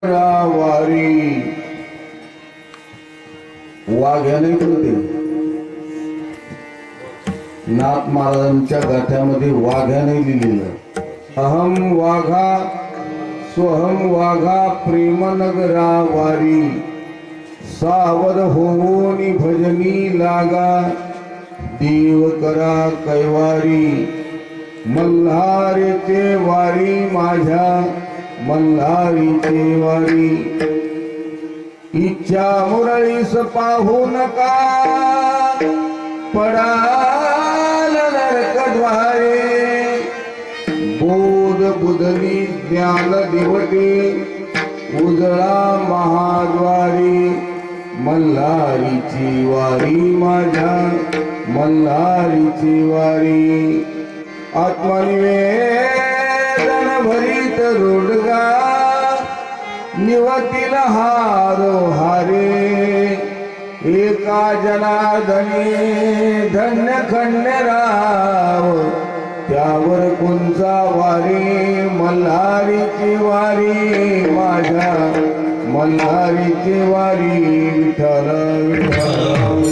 वारी वाघ्याने होते. नाथ महाराजांच्या गाथ्यामध्ये वाघ्याने लिहिलेलं, अहम वाघा स्वहम वाघा प्रेमनगरा वारी, सावध होऊनी भजनी लागा, देव करा कैवारी. मल्हारीचे वारी माझ्या मल्हारीचे वारी, इच्छा मुरळीस पाहू नका, पडाल नरकद्वारे. बोध बुधनी ज्ञान दिवटे, उजळा महाद्वारी. मल्हारीची वारी माझ्या मल्हारीची वारी. आत्मनिवेदन भरीत रोडगा, निवतील हारो हारे. एका जनार्दनी धन्य खंडराव, त्यावर कोणचा वारी. मल्हारीची वारी माझ्या मल्हारीची वारी. विठ्ठल विठ्ठल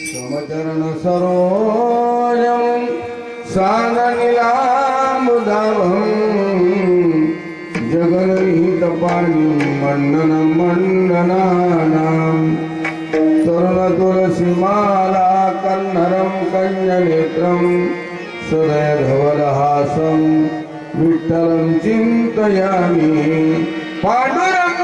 समचरण सरोजं साननिलामुदाभं, जगन्निहितपाणि मण्डन मण्डनानां. तरुण तुलसीमाला कन्नरं कन्यनेत्रं, सदय धवलहासं विठ्ठलं चिन्तयामि. पांडुरंग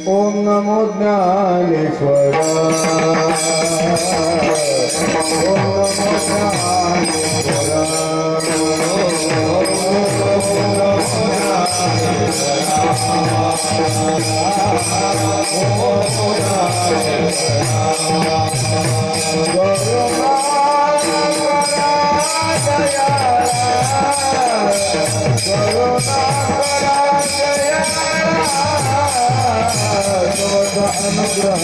ओम नमो ज्ञानेश्वर. ओम नमो अनुग्रह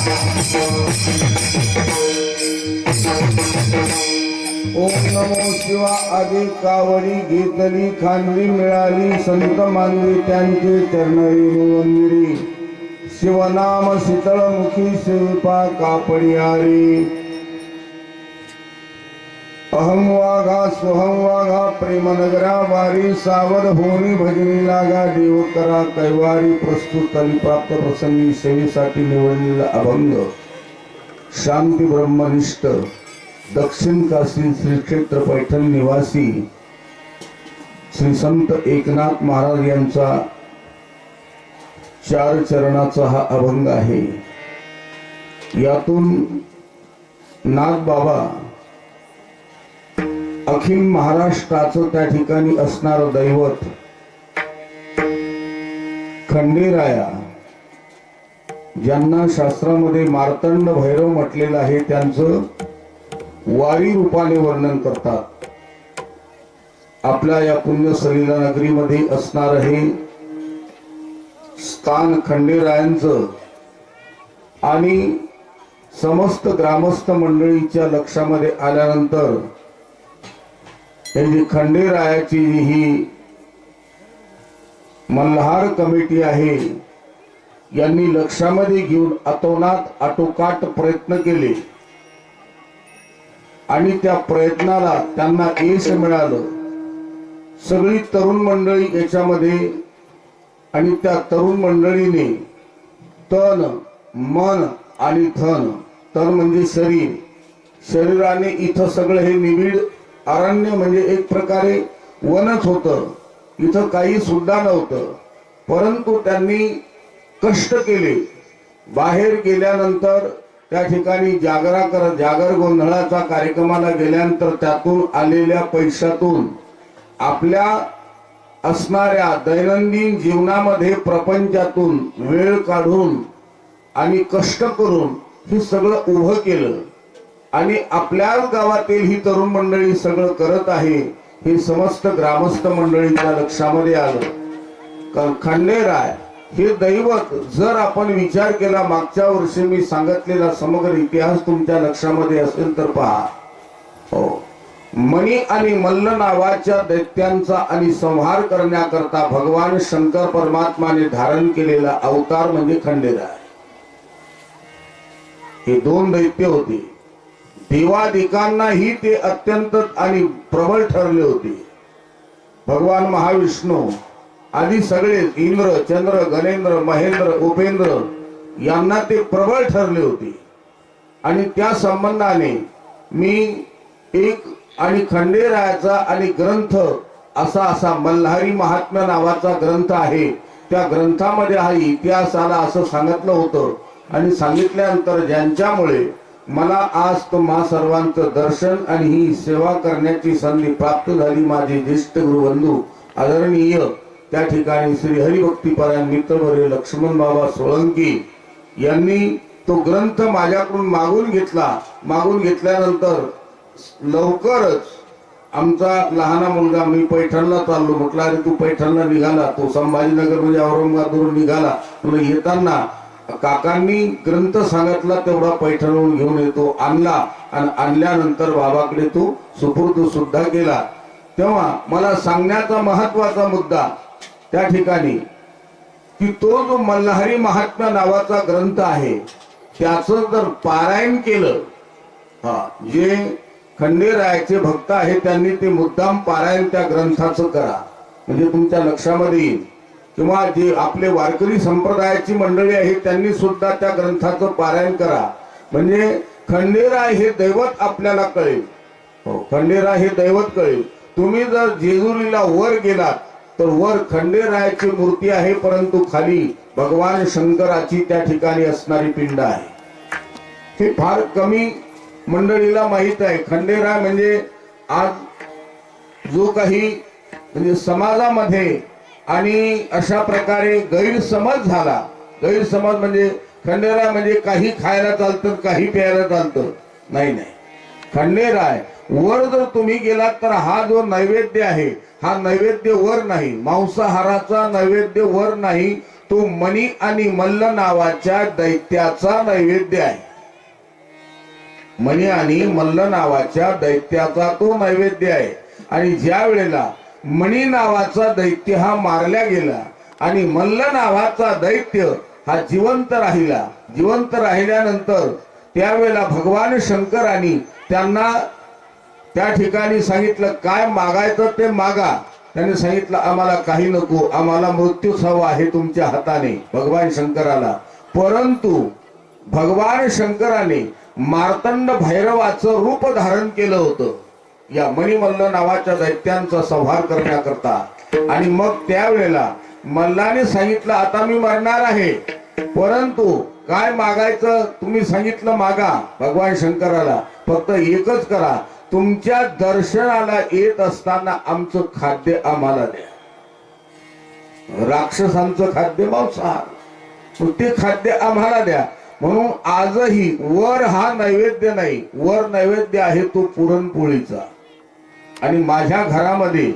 ओम नमो शिवा आदी कावडी घेतली खांदी मिळाली संत मानवी त्यांचे चरणारी वंदिरी शिवनाम शीतळमुखी शिल्पा कापडियारी अहम वाघा सोहम वाघा प्रेमनगरा वारी सावध होनी भजनी लागा देव करा कैवारी प्रस्तुत प्राप्त प्रसंगी सेवेसाठी निवडलेला अभंग शांती ब्रह्मनिष्ठ दक्षिण काशी श्री क्षेत्र पैठण निवासी श्री संत एकनाथ महाराज यांचा 4 चरणाचा हा अभंग आहे। यातून नाथ बाबा अखिल महाराष्ट्राचं त्या ठिकाणी असणारं दैवत खंडेराया ज्यांना शास्त्रामध्ये मार्तंड भैरव म्हटलेलं आहे त्यांचं वारी रूपाने वर्णन करतात। आपल्या या पुण्य सलीला नगरीमध्ये असणार हे स्थान खंडेरायांचं आणि समस्त ग्रामस्थ मंडळीच्या लक्षामध्ये आल्यानंतर त्यांची खंडेरायाची ही मल्हार कमिटी आहे यांनी लक्षामध्ये घेऊन अतोनात आटोकाट प्रयत्न केले आणि त्या प्रयत्नाला त्यांना यश मिळालं। सगळी तरुण मंडळी याच्यामध्ये आणि त्या तरुण मंडळीने तन मन आणि धन, तन म्हणजे शरीर, शरीराने इथं सगळं हे निबिड अरण्य म्हणजे एक प्रकारे वनच होतं, इथं काही सुद्धा नव्हतं, परंतु त्यांनी कष्ट केले। बाहेर गेल्यानंतर त्या ठिकाणी जागर गोंधळाचा कार्यक्रमाला गेल्यानंतर त्यातून आलेल्या पैशातून आपल्या असणाऱ्या दैनंदिन जीवनामध्ये प्रपंचातून वेळ काढून आणि कष्ट करून हे सगळं उभं केलं आणि आपल्याच गावातील ही तरुण मंडळी सगळं करत आहे हे समस्त ग्रामस्थ मंडळीच्या लक्षामध्ये आलं। खंडेराय हे दैवत जर आपण विचार केला, मागच्या वर्षी मी सांगितलेला समग्र इतिहास तुमच्या लक्षामध्ये असेल तर पहा। हो, मणी आणि मल्ल नावाच्या दैत्यांचा आणि संहार करण्याकरता भगवान शंकर परमात्माने धारण केलेला अवतार म्हणजे खंडेराय। हे 2 दैत्य होते, देवादिकांनाही ते अत्यंत आणि प्रबळ ठरले होते। भगवान महाविष्णू आदि सगळे इंद्र चंद्र गणेंद्र महेंद्र उपेंद्र यांना ते प्रबळ ठरले होते आणि त्या संबंधाने मी एक आणि खंडेरायाचा आणि ग्रंथ असा मल्हारी महात्म्य नावाचा ग्रंथ आहे, त्या ग्रंथामध्ये हा इतिहास आला असं सांगितलं होतं आणि सांगितल्यानंतर ज्यांच्यामुळे मला आज तुम्हा सर्वांचं दर्शन आणि ही सेवा करण्याची संधी प्राप्त झाली। माझे ज्येष्ठ गुरुबंधू आदरणीय त्या ठिकाणी श्री हरिभक्तीपरायण मित्रवर्य लक्ष्मण बाबा सोळंकी यांनी तो ग्रंथ माझ्याकडून मागून घेतला। मागून घेतल्यानंतर लवकरच आमचा लहाना मुलगा, मी पैठणला चाललो, म्हटलं अरे तू पैठणला निघाला, तो संभाजीनगर म्हणजे औरंगाबादवरून निघाला, तुला येताना काकांनी ग्रंथ सांगितला तेवढा पैठणवरून घेऊन येतो, आणला आणि आणल्यानंतर बाबाकडे तो सुपूर्द सुद्धा केला। तेव्हा मला सांगण्याचा महत्वाचा मुद्दा त्या ठिकाणी की तो जो मल्हारी महात्म्य नावाचा ग्रंथ आहे त्याचं जर पारायण केलं, जे खंडेरायाचे भक्त आहेत त्यांनी ते मुद्दाम पारायण त्या ग्रंथाचं करा, म्हणजे तुमच्या लक्षामध्ये येईल। किंवा जे आपले वारकरी संप्रदायाची मंडळी आहे त्यांनी सुद्धा त्या ग्रंथाचं पारायण करा, म्हणजे खंडेराय हे दैवत आपल्याला कळेल। हो, खंडेराय हे दैवत कळेल। तुम्ही जर जेजुरीला वर गेलात तर वर खंडेरायाची मूर्ती आहे, परंतु खाली भगवान शंकराची त्या ठिकाणी असणारी पिंड आहे। हे फार कमी मंडळीला माहित आहे। खंडेराय म्हणजे आज जो काही म्हणजे समाजामध्ये आणि अशा प्रकारे गैरसमज झाला, गैरसमज म्हणजे खंडेराय म्हणजे काही खायला चालतं काही प्यायला चालतं, नाही नाही। खंडेराय वर जर तुम्ही गेलात तर हा जो नैवेद्य आहे हा नैवेद्य वर नाही, मांसाहाराचा नैवेद्य वर नाही, तो मणी आणि मल्ल नावाच्या दैत्याचा नैवेद्य आहे. मणी आणि मल्ल नावाच्या दैत्याचा तो नैवेद्य आहे. आणि ज्या वेळेला मणी नावाचा दैत्य हा मारला गेला आणि मल्ल नावाचा दैत्य हा जिवंत राहिला, जिवंत राहिल्यानंतर त्यावेळेला भगवान शंकरांनी त्यांना त्या ठिकाणी सांगितलं, काय मागायचं ते मागा. त्यांनी सांगितलं, आम्हाला काही नको, आम्हाला मृत्यूच हवा आहे तुमच्या हाताने, भगवान शंकराला. परंतु भगवान शंकराने मार्तंड भैरवाचं रूप धारण केलं होतं या मणिमल्ल नावाच्या दैत्यांचा संहार करण्याकरता. आणि मग त्यावेळेला मल्लाने सांगितलं, आता मी मरणार आहे, परंतु काय मागायचं तुम्ही सांगितलं मागा भगवान शंकराला, फक्त एकच करा, तुमच्या दर्शनाला येत असताना आमचं खाद्य आम्हाला द्या. राक्षसांचं खाद्य मांसाहार, ते खाद्य आम्हाला द्या. म्हणून आजही वर हा नैवेद्य नाही, वर नैवेद्य आहे तो पुरणपोळीचा. आणि माझ्या घरामध्ये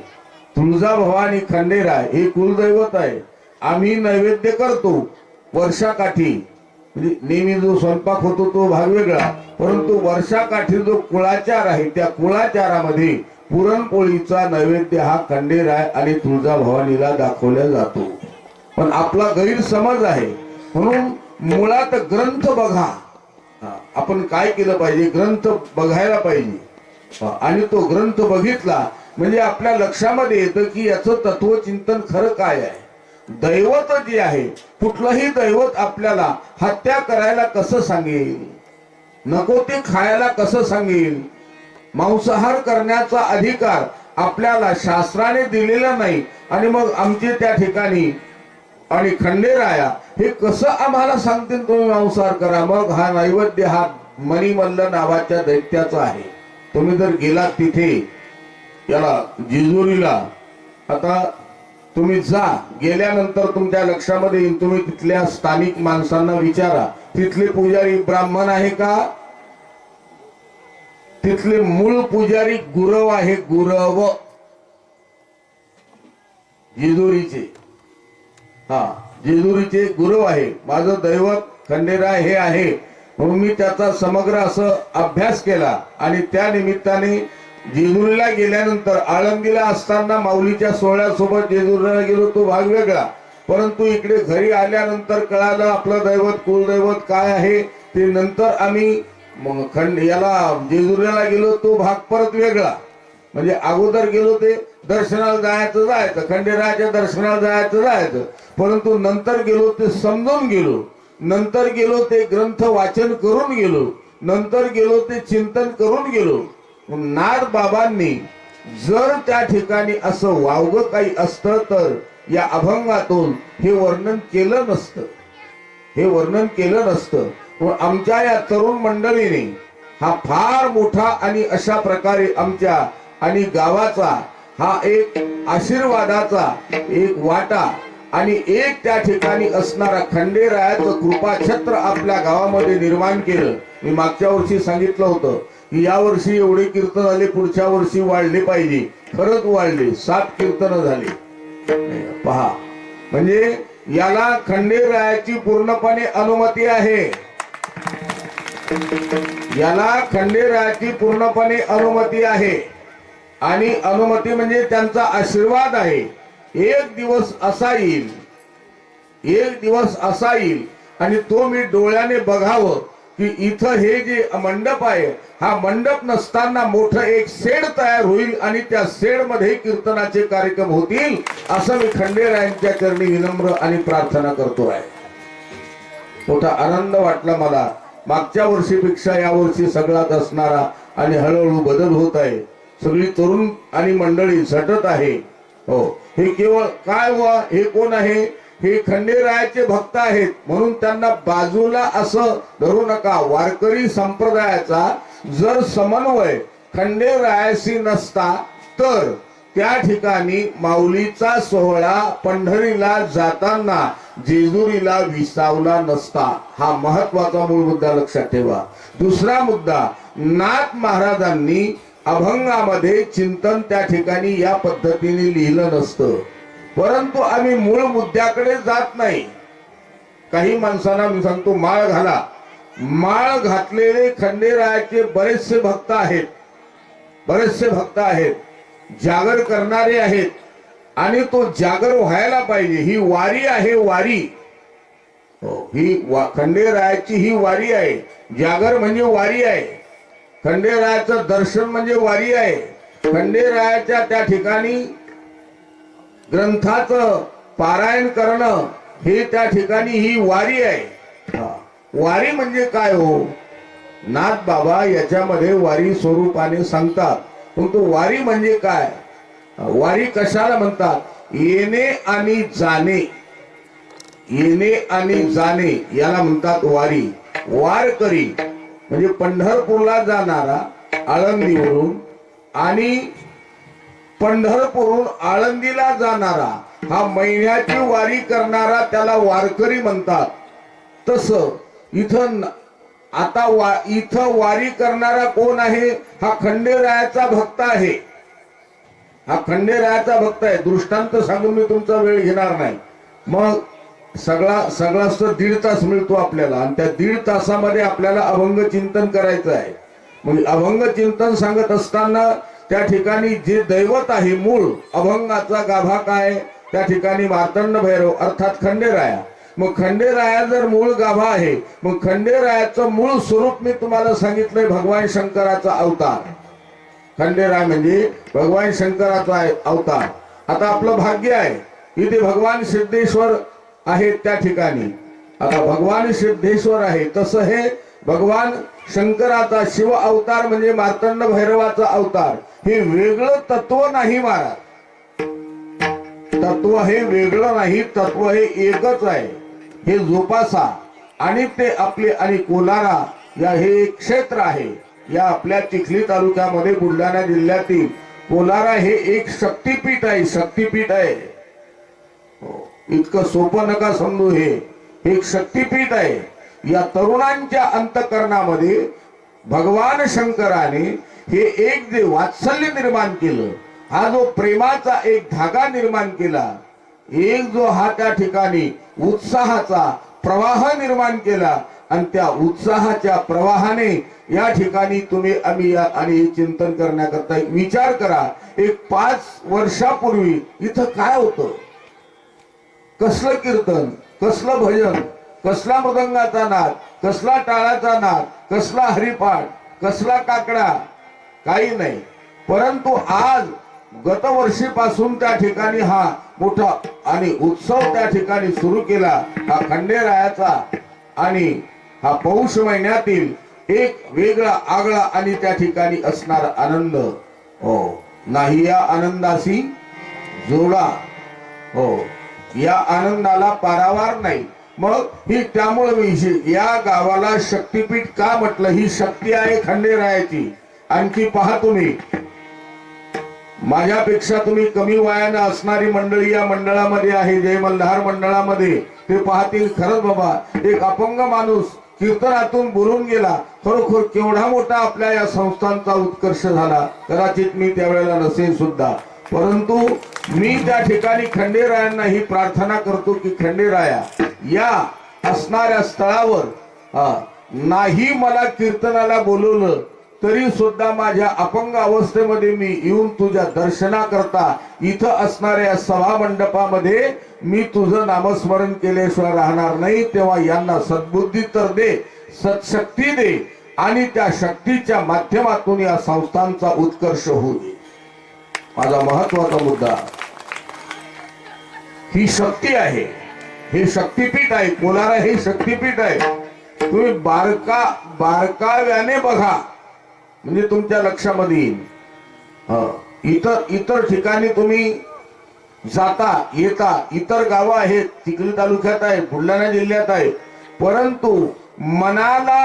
तुळजाभवानी खंडेराय हे कुलदैवत आहे. आम्ही नैवेद्य करतो वर्षाकाठी, म्हणजे नेहमी जो स्वयंपाक होतो तो भाग वेगळा, परंतु वर्षाकाठी जो कुळाचार आहे त्या कुळाचारामध्ये पुरणपोळीचा नैवेद्य हा खंडेराय आणि तुळजाभवानीला दाखवला जातो. पण आपला गैरसमज आहे. म्हणून मुळात ग्रंथ बघा, आपण काय केलं पाहिजे, ग्रंथ बघायला पाहिजे. आणि तो ग्रंथ बघितला म्हणजे आपल्या लक्षामध्ये येतं की याचं तत्वचिंतन खरं काय आहे. दैवत जे आहे, कुठलंही दैवत आपल्याला हत्या करायला कसं सांगेल, नको ते खायला कसं सांगेल, मांसाहार करण्याचा अधिकार आपल्याला शास्त्राने दिलेला नाही. आणि मग आमचे त्या ठिकाणी आणि खंडेराया हे कसं आम्हाला सांगतील तुम्ही मांसाहार करा. मग हा नैवेद्य हा मणिमल्ल नावाच्या दैत्याचा आहे. तुम्ही जर गेलात तिथे याला जेजुरीला, आता तुम्ही जा, गेल्यानंतर तुमच्या लक्षामध्ये येईल, तुम्ही तिथल्या स्थानिक माणसांना विचारा, तिथले पुजारी ब्राह्मण आहे का, तिथले मूळ पुजारी गुरव आहे, गुरव जेजुरीचे, हा जेजुरीचे गुरु आहे. माझं दैवत खंडेराय हे आहे. म्हणून मी त्याचा समग्र असं अभ्यास केला. आणि त्या निमित्ताने जेजुरीला गेल्यानंतर, आळंदीला असताना माऊलीच्या सोहळ्यासोबत जेजुरीला गेलो तो भाग वेगळा, परंतु इकडे घरी आल्यानंतर कळालं आपलं दैवत कुलदैवत काय आहे ते. नंतर आम्ही याला जेजुरीला गेलो तो भाग परत वेगळा. म्हणजे अगोदर गेलो ते दर्शनाला जायचं, खंडेरायाच्या दर्शनाला जायचं, परंतु नंतर गेलो ते समजून गेलो, नंतर गेलो ते ग्रंथ वाचन करून गेलो, नंतर गेलो ते चिंतन करून गेलो. नाथ बाबांनी जर त्या ठिकाणी असं वावग काही असतं तर या अभंगातून हे वर्णन केलं नसतं, हे वर्णन केलं नसतं. आमच्या या तरुण मंडळीने हा फार मोठा आणि अशा प्रकारे आमच्या आणि गावाचा हा एक आशीर्वादाचा एक वाटा आणि एक त्या ठिकाणी असणारा खंडेरायाचं कृपाछत्र आपल्या गावामध्ये निर्माण केलं. मी मागच्या वर्षी सांगितलं होतं की या वर्षी एवढे कीर्तन आले, पुढच्या वर्षी वाढले पाहिजे. खरंच वाढले, 7 कीर्तन झाले. पहा, म्हणजे याला खंडेरायाची पूर्णपणे अनुमती आहे, याला खंडेरायाची पूर्णपणे अनुमती आहे. आणि अनुमती म्हणजे त्यांचा आशीर्वाद आहे. एक दिवस असा येईल, एक दिवस असा येईल आणि तो मी डोळ्याने बघावं की इथं हे जे मंडप आहे, हा मंडप नसताना मोठं एक शेड तयार होईल आणि त्या शेड मध्ये कीर्तनाचे कार्यक्रम होतील, असं मी खंडेरायांच्या चरणी विनम्र आणि प्रार्थना करतो आहे. मोठा आनंद वाटला मला. मागच्या वर्षीपेक्षा या वर्षी सगळ्यात असणारा आणि हळूहळू बदल होत आहे. सगळी तरुण आणि मंडळी झटत आहे. हो, हे केवळ काय व हे कोण आहे, हे खंडेरायाचे भक्त आहेत म्हणून त्यांना बाजूला असं धरू नका. वारकरी संप्रदायाचा जर समन्वय खंडेरायाशी नसता तर त्या ठिकाणी माऊलीचा सोहळा पंढरीला जाताना जेजुरीला विसावला नसता. हा महत्वाचा मूळ मुद्दा लक्षात ठेवा. दुसरा मुद्दा, नाथ महाराजांनी अभंगामध्ये चिंतन त्या ठिकाणी या पद्धतीने लिहिलं नसतं. परंतु आम्ही मूळ मुद्द्याकडे जात नाही. काही माणसांना मी सांगतो माळ घाला. माळ घातलेले खंडेरायाचे बरेचसे भक्त आहेत, बरेचसे भक्त आहेत, जागर करणारे आहेत. आणि तो जागर व्हायला पाहिजे. ही वारी आहे, वारी. ही खंडेरायाची ही वारी आहे. जागर म्हणजे वारी आहे. खंडेरायाचं दर्शन म्हणजे वारी आहे. खंडेरायाच्या त्या ठिकाणी ग्रंथाचं पारायण करणं हे त्या ठिकाणी ही वारी आहे. वारी म्हणजे काय हो? नाथ बाबा याच्यामध्ये वारी स्वरूपाने सांगतात. परंतु वारी म्हणजे काय? वारी कशाला म्हणतात? येणे आणि जाणे, येणे आणि जाणे याला म्हणतात वारी. वारकरी म्हणजे पंढरपूरला जाणारा आळंदीवरून आणि पंढरपूरहून आळंदीला जाणारा हा महिन्याची वारी करणारा त्याला वारकरी म्हणतात. तसं इथं आता इथं वारी करणारा कोण आहे? हा खंडेरायाचा भक्त आहे. हा खंडेरायाचा भक्त आहे. दृष्टांत सांगून मी तुमचा वेळ घेणार नाही. मग सगळा 1.5 तास मिळतो आपल्याला आणि त्या 1.5 तासामध्ये आपल्याला अभंग चिंतन करायचं आहे. मग अभंग चिंतन सांगत असताना त्या ठिकाणी जे दैवत आहे, मूळ अभंगाचा गाभा काय? त्या ठिकाणी मार्तंड भैरव अर्थात खंडेराया. मग खंडेराया जर मूळ गाभा आहे, मग खंडेरायाचं मूळ स्वरूप मी तुम्हाला सांगितलंय भगवान शंकराचा अवतार. खंडेराय म्हणजे भगवान शंकराचा अवतार. आता आपलं भाग्य आहे इथे भगवान सिद्धेश्वर आहे. त्या ठिकाणी आता भगवान सिद्धेश्वर आहे, तसं हे भगवान शंकराचा शिव अवतार म्हणजे मार्तंड भैरवाचा अवतार. हे वेगळं तत्व नाही महाराज. तत्व हे वेगळं नाही, तत्व हे एकच आहे. हे जोपासा. आणि ते आपले आणि कोलारा या हे एक क्षेत्र आहे. या आपल्या चिखली तालुक्यामध्ये बुलढाणा जिल्ह्यातील कोलारा हे एक शक्तीपीठ आहे. शक्तीपीठ आहे. इतकं सोपं नका समजू. हे एक शक्तीपीठ आहे. या तरुणांच्या अंतःकरणामध्ये भगवान शंकराने हे एक जे वात्सल्य निर्माण केलं, हा जो प्रेमाचा एक धागा निर्माण केला, एक जो हा त्या ठिकाणी उत्साहाचा प्रवाह निर्माण केला, आणि त्या उत्साहाच्या प्रवाहाने या ठिकाणी आम्ही आणि चिंतन करण्याकरता विचार करा. एक 5 वर्षापूर्वी इथं काय होतं? कसलं कीर्तन, कसलं भजन, कसला मृदंगाचा नाद, कसला टाळाचा नाद, कसला हरिपाठ, कसला काकडा, काही नाही. परंतु आज गतवर्षीपासून त्या ठिकाणी हा मोठा आणि उत्सव त्या ठिकाणी सुरू केला, हा खंडेरायाचा. आणि हा पौष महिन्यातील एक वेगळा आगळा आणि त्या ठिकाणी असणारा आनंद. हो नाही या आनंदाशी जोडा. हो या आनंदाला पारावार नाही. मग ही त्यामुळे या गावाला शक्तीपीठ का म्हटलं? ही शक्ती आहे खंडेरायाची. आणखी पहा, तुम्ही माझ्यापेक्षा तुम्ही कमी वयानं असणारी मंडळी या मंडळामध्ये आहे, जय मल्हार मंडळामध्ये. ते पाहतील खरंच बाबा एक अपंग माणूस कीर्तनातून बोलून गेला. खरोखर केवढा मोठा आपल्या या संस्थांचा उत्कर्ष झाला. कदाचित मी त्यावेळेला नसेल सुद्धा, परंतु मी त्या ठिकाणी खंडेरायांना ही प्रार्थना करतो की खंडेराया या असणाऱ्या स्थळावर नाही मला कीर्तनाला बोलवलं तरी सुद्धा माझ्या अपंग अवस्थेमध्ये मी येऊन तुझ्या दर्शनाकरता इथं असणाऱ्या सभा मंडपामध्ये मी तुझं नामस्मरण केल्याशिवाय राहणार नाही. तेव्हा यांना सद्बुद्धी तर दे, सत्शक्ती दे, आणि त्या शक्तीच्या माध्यमातून या संस्थांचा उत्कर्ष होऊ दे. माझा महत्वाचा मुद्दा ही शक्ती आहे. हे शक्तीपीठ आहे. कोलारा हे शक्तीपीठ आहे. तुम्ही बारकाव्याने बघा म्हणजे तुमच्या लक्षामध्ये येईल. इतर ठिकाणी तुम्ही जाता येता, इतर गावं आहेत, चिखली तालुक्यात आहे, बुलढाणा जिल्ह्यात आहे, परंतु मनाला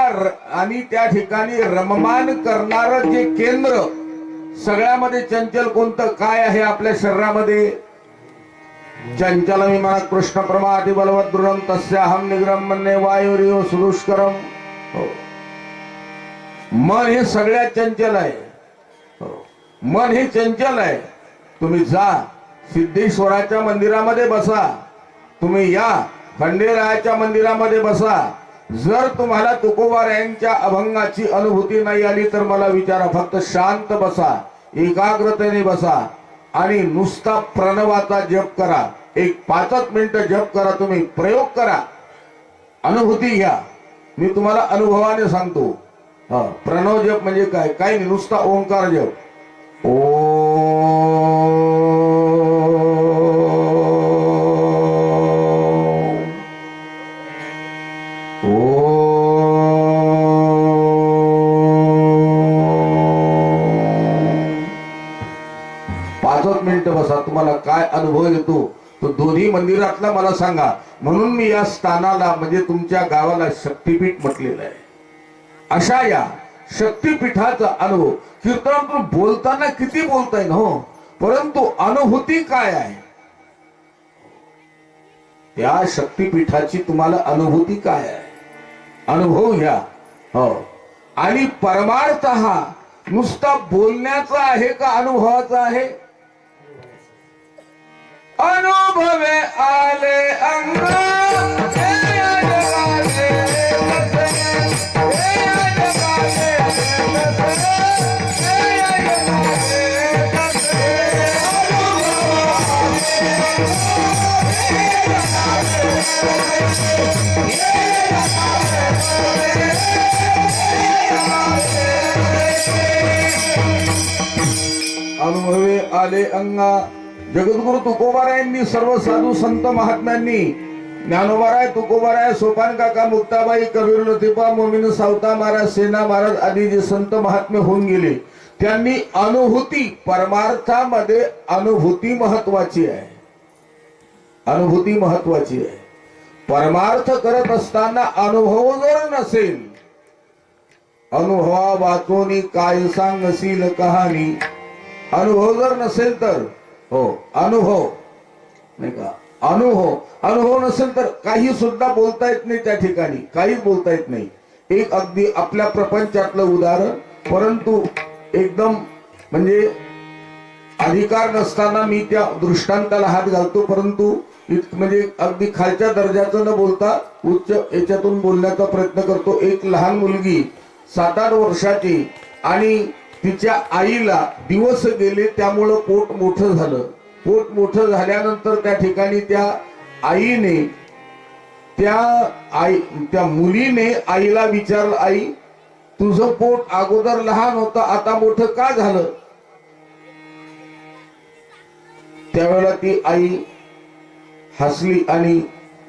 आणि त्या ठिकाणी रममान करणारं जे केंद्र सगळ्यामध्ये चंचल कोणतं काय आहे? आपल्या शरीरामध्ये चंचल विमानात कृष्ण प्रमाति बलवत दृढम तस्याहम निग्रम मन्ये वायुरिव सुदुष्करम. मन हे सगळ्यात चंचल आहे. मन हे चंचल आहे. तुम्ही जा सिद्धेश्वराच्या मंदिरामध्ये बसा, तुम्ही या खंडेरायाच्या मंदिरामध्ये बसा. जर तुम्हाला तुकोबारायांच्या अभंगाची अनुभूती नाही आली तर मला विचारा. फक्त शांत बसा, एकाग्रतेने बसा आणि नुसता प्रणवाचा जप करा. एक 5 मिनिटं जप करा. तुम्ही प्रयोग करा, अनुभूती घ्या. मी तुम्हाला अनुभवाने सांगतो. प्रणव जप म्हणजे काय? काही नाही, नुसता ओंकार जप. ओ बसा. तुम्हाला काय अनुभव येतो तो दोन्ही मंदिरातला मला सांगा. म्हणून मी या स्थानाला म्हणजे तुमच्या गावाला शक्तीपीठ म्हटलेलं आहे. अशा या शक्तीपीठाचा अनुभव कीर्तनातून बोलताना किती बोलताय ना हो, परंतु अनुभूती काय आहे त्या शक्तीपीठाची तुम्हाला अनुभूती काय आहे? अनुभव घ्या. हो. आणि परमार्थ हा नुसता बोलण्याचा आहे का अनुभवाचा आहे? अनुभवे आले अंग अनुभवे आले अंगा. जगद्गुरु तुकोबारायांनी, सर्व साधू संत महात्म्यांनी, ज्ञानोबाराय, तुकोबाराय, सोपान काका, मुक्ताबाई, कबीर लतीफा, मोमीन सावता महाराज, सेना महाराज आदी जे संत महात्मे होऊन गेले, त्यांनी अनुभूती, परमार्थामध्ये अनुभूती महत्वाची आहे. अनुभूती महत्वाची आहे. परमार्थ करत असताना अनुभव जर नसेल, अनुभवा वाचून काय सांगशील कहाणी, अनुभव जर नसेल तर हो अनुभव नाही का, अनुभव नसेल तर काही सुद्धा बोलता येत नाही. त्या ठिकाणी काहीच बोलता येत नाही. एक अगदी आपल्या प्रपंचातलं उदाहरण, परंतु एकदम म्हणजे अधिकार नसताना मी त्या दृष्टांताला हात घालतो, परंतु म्हणजे अगदी खालच्या दर्जाचं न बोलता उच्च याच्यातून बोलण्याचा प्रयत्न करतो. एक लहान मुलगी 7-8 वर्षाची आणि तिच्या आईला दिवस गेले, त्यामुळं पोट मोठं झालं. पोट मोठं झाल्यानंतर त्या ठिकाणी त्या आईने त्या मुलीने आईला विचारलं, आई तुझं पोट अगोदर लहान होतं, आता मोठं का झालं? त्यावेळेला ती आई हसली आणि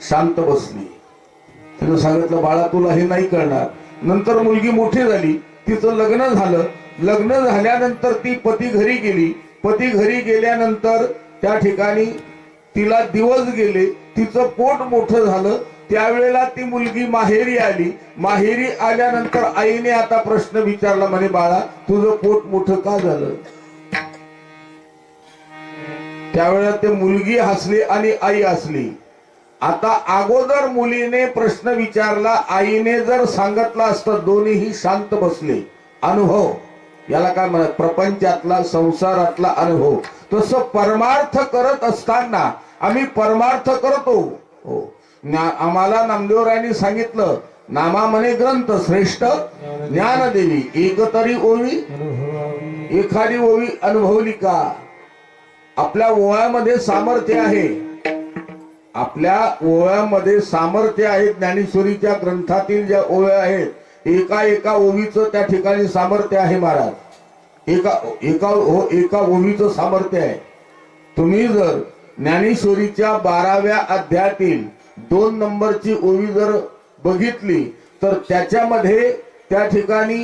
शांत बसली. तिनं सांगितलं, बाळा तुला हे नाही कळणार. नंतर मुलगी मोठी झाली, तिचं लग्न झालं. लग्न झाल्यानंतर ती पती घरी गेली. पती घरी गेल्यानंतर त्या ठिकाणी तिला दिवस गेले, तिचं पोट मोठं झालं. त्यावेळेला ती मुलगी माहेरी आली. माहेरी आल्यानंतर आईने आता प्रश्न विचारला, म्हणे बाळा तुझं पोट मोठं का झालं? त्यावेळेला ते मुलगी हसली आणि आई हसली. आता अगोदर मुलीने प्रश्न विचारला, आईने जर सांगितलं असतं, दोन्हीही शांत बसले. अनुभव याला काय म्हणत? प्रपंचातला, संसारातला अनुभव. तसं परमार्थ करत असताना आम्ही परमार्थ करतो. हो, आम्हाला नामदेवरायांनी सांगितलं, नामा म्हणे ग्रंथ श्रेष्ठ ज्ञान देवी, एकतरी ओवी एखादी ओवी अनुभवली का? आपल्या ओव्यामध्ये सामर्थ्य आहे. आपल्या ओव्यामध्ये सामर्थ्य आहे. ज्ञानेश्वरीच्या ग्रंथातील ज्या ओव्या आहेत, एका ओवीचं त्या ठिकाणी सामर्थ्य आहे महाराज. एका ओवीचं सामर्थ्य आहे. तुम्ही जर ज्ञानेश्वरीच्या 12व्या अध्यायातील 2 नंबरची ओवी जर बघितली तर त्याच्यामध्ये त्या ठिकाणी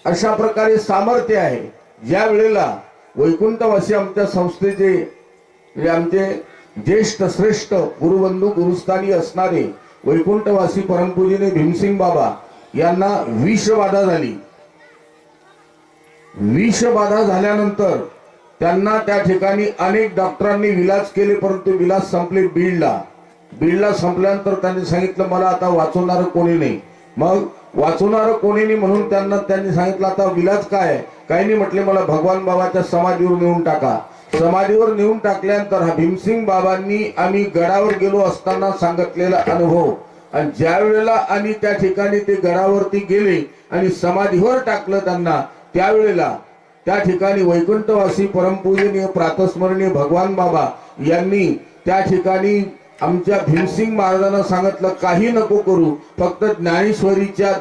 अशा प्रकारे सामर्थ्य आहे. ज्या वेळेला वैकुंठवासी आमच्या संस्थेचे म्हणजे आमचे ज्येष्ठ श्रेष्ठ गुरुबंधू गुरुस्थानी असणारे वैकुंठवासी परमपूजनीय भीमसिंग बाबा यांना विषबाधा झाली. विषबाधा झाल्यानंतर त्यांना त्या ठिकाणी अनेक डॉक्टरांनी विलाज केले, परंतु विलाज संपले. बीडला संपल्यानंतर त्यांनी सांगितलं, मला आता वाचवणारं कोणी नाही. मग वाचवणारं कोणी नाही म्हणून त्यांनी सांगितलं, आता विलाज काय आहे? काही नाही म्हटले, मला भगवान बाबाच्या समाधीवर नेऊन टाका. समाधीवर नेऊन टाकल्यानंतर हा भीमसिंग बाबांनी आम्ही गडावर गेलो असताना सांगितलेला अनुभव, आणि ज्या वेळेला आणि त्या ठिकाणी ते गडावरती गेले आणि समाधीवर टाकलं त्यांना, त्यावेळेला त्या ठिकाणी वैकुंठवासी परमपूजनीय प्रातस्मरणीय भगवान बाबा यांनी त्या ठिकाणी आमच्या भीमसिंग महाराजांना सांगितलं, काही नको करू, फक्त ज्ञानेश्वरीच्या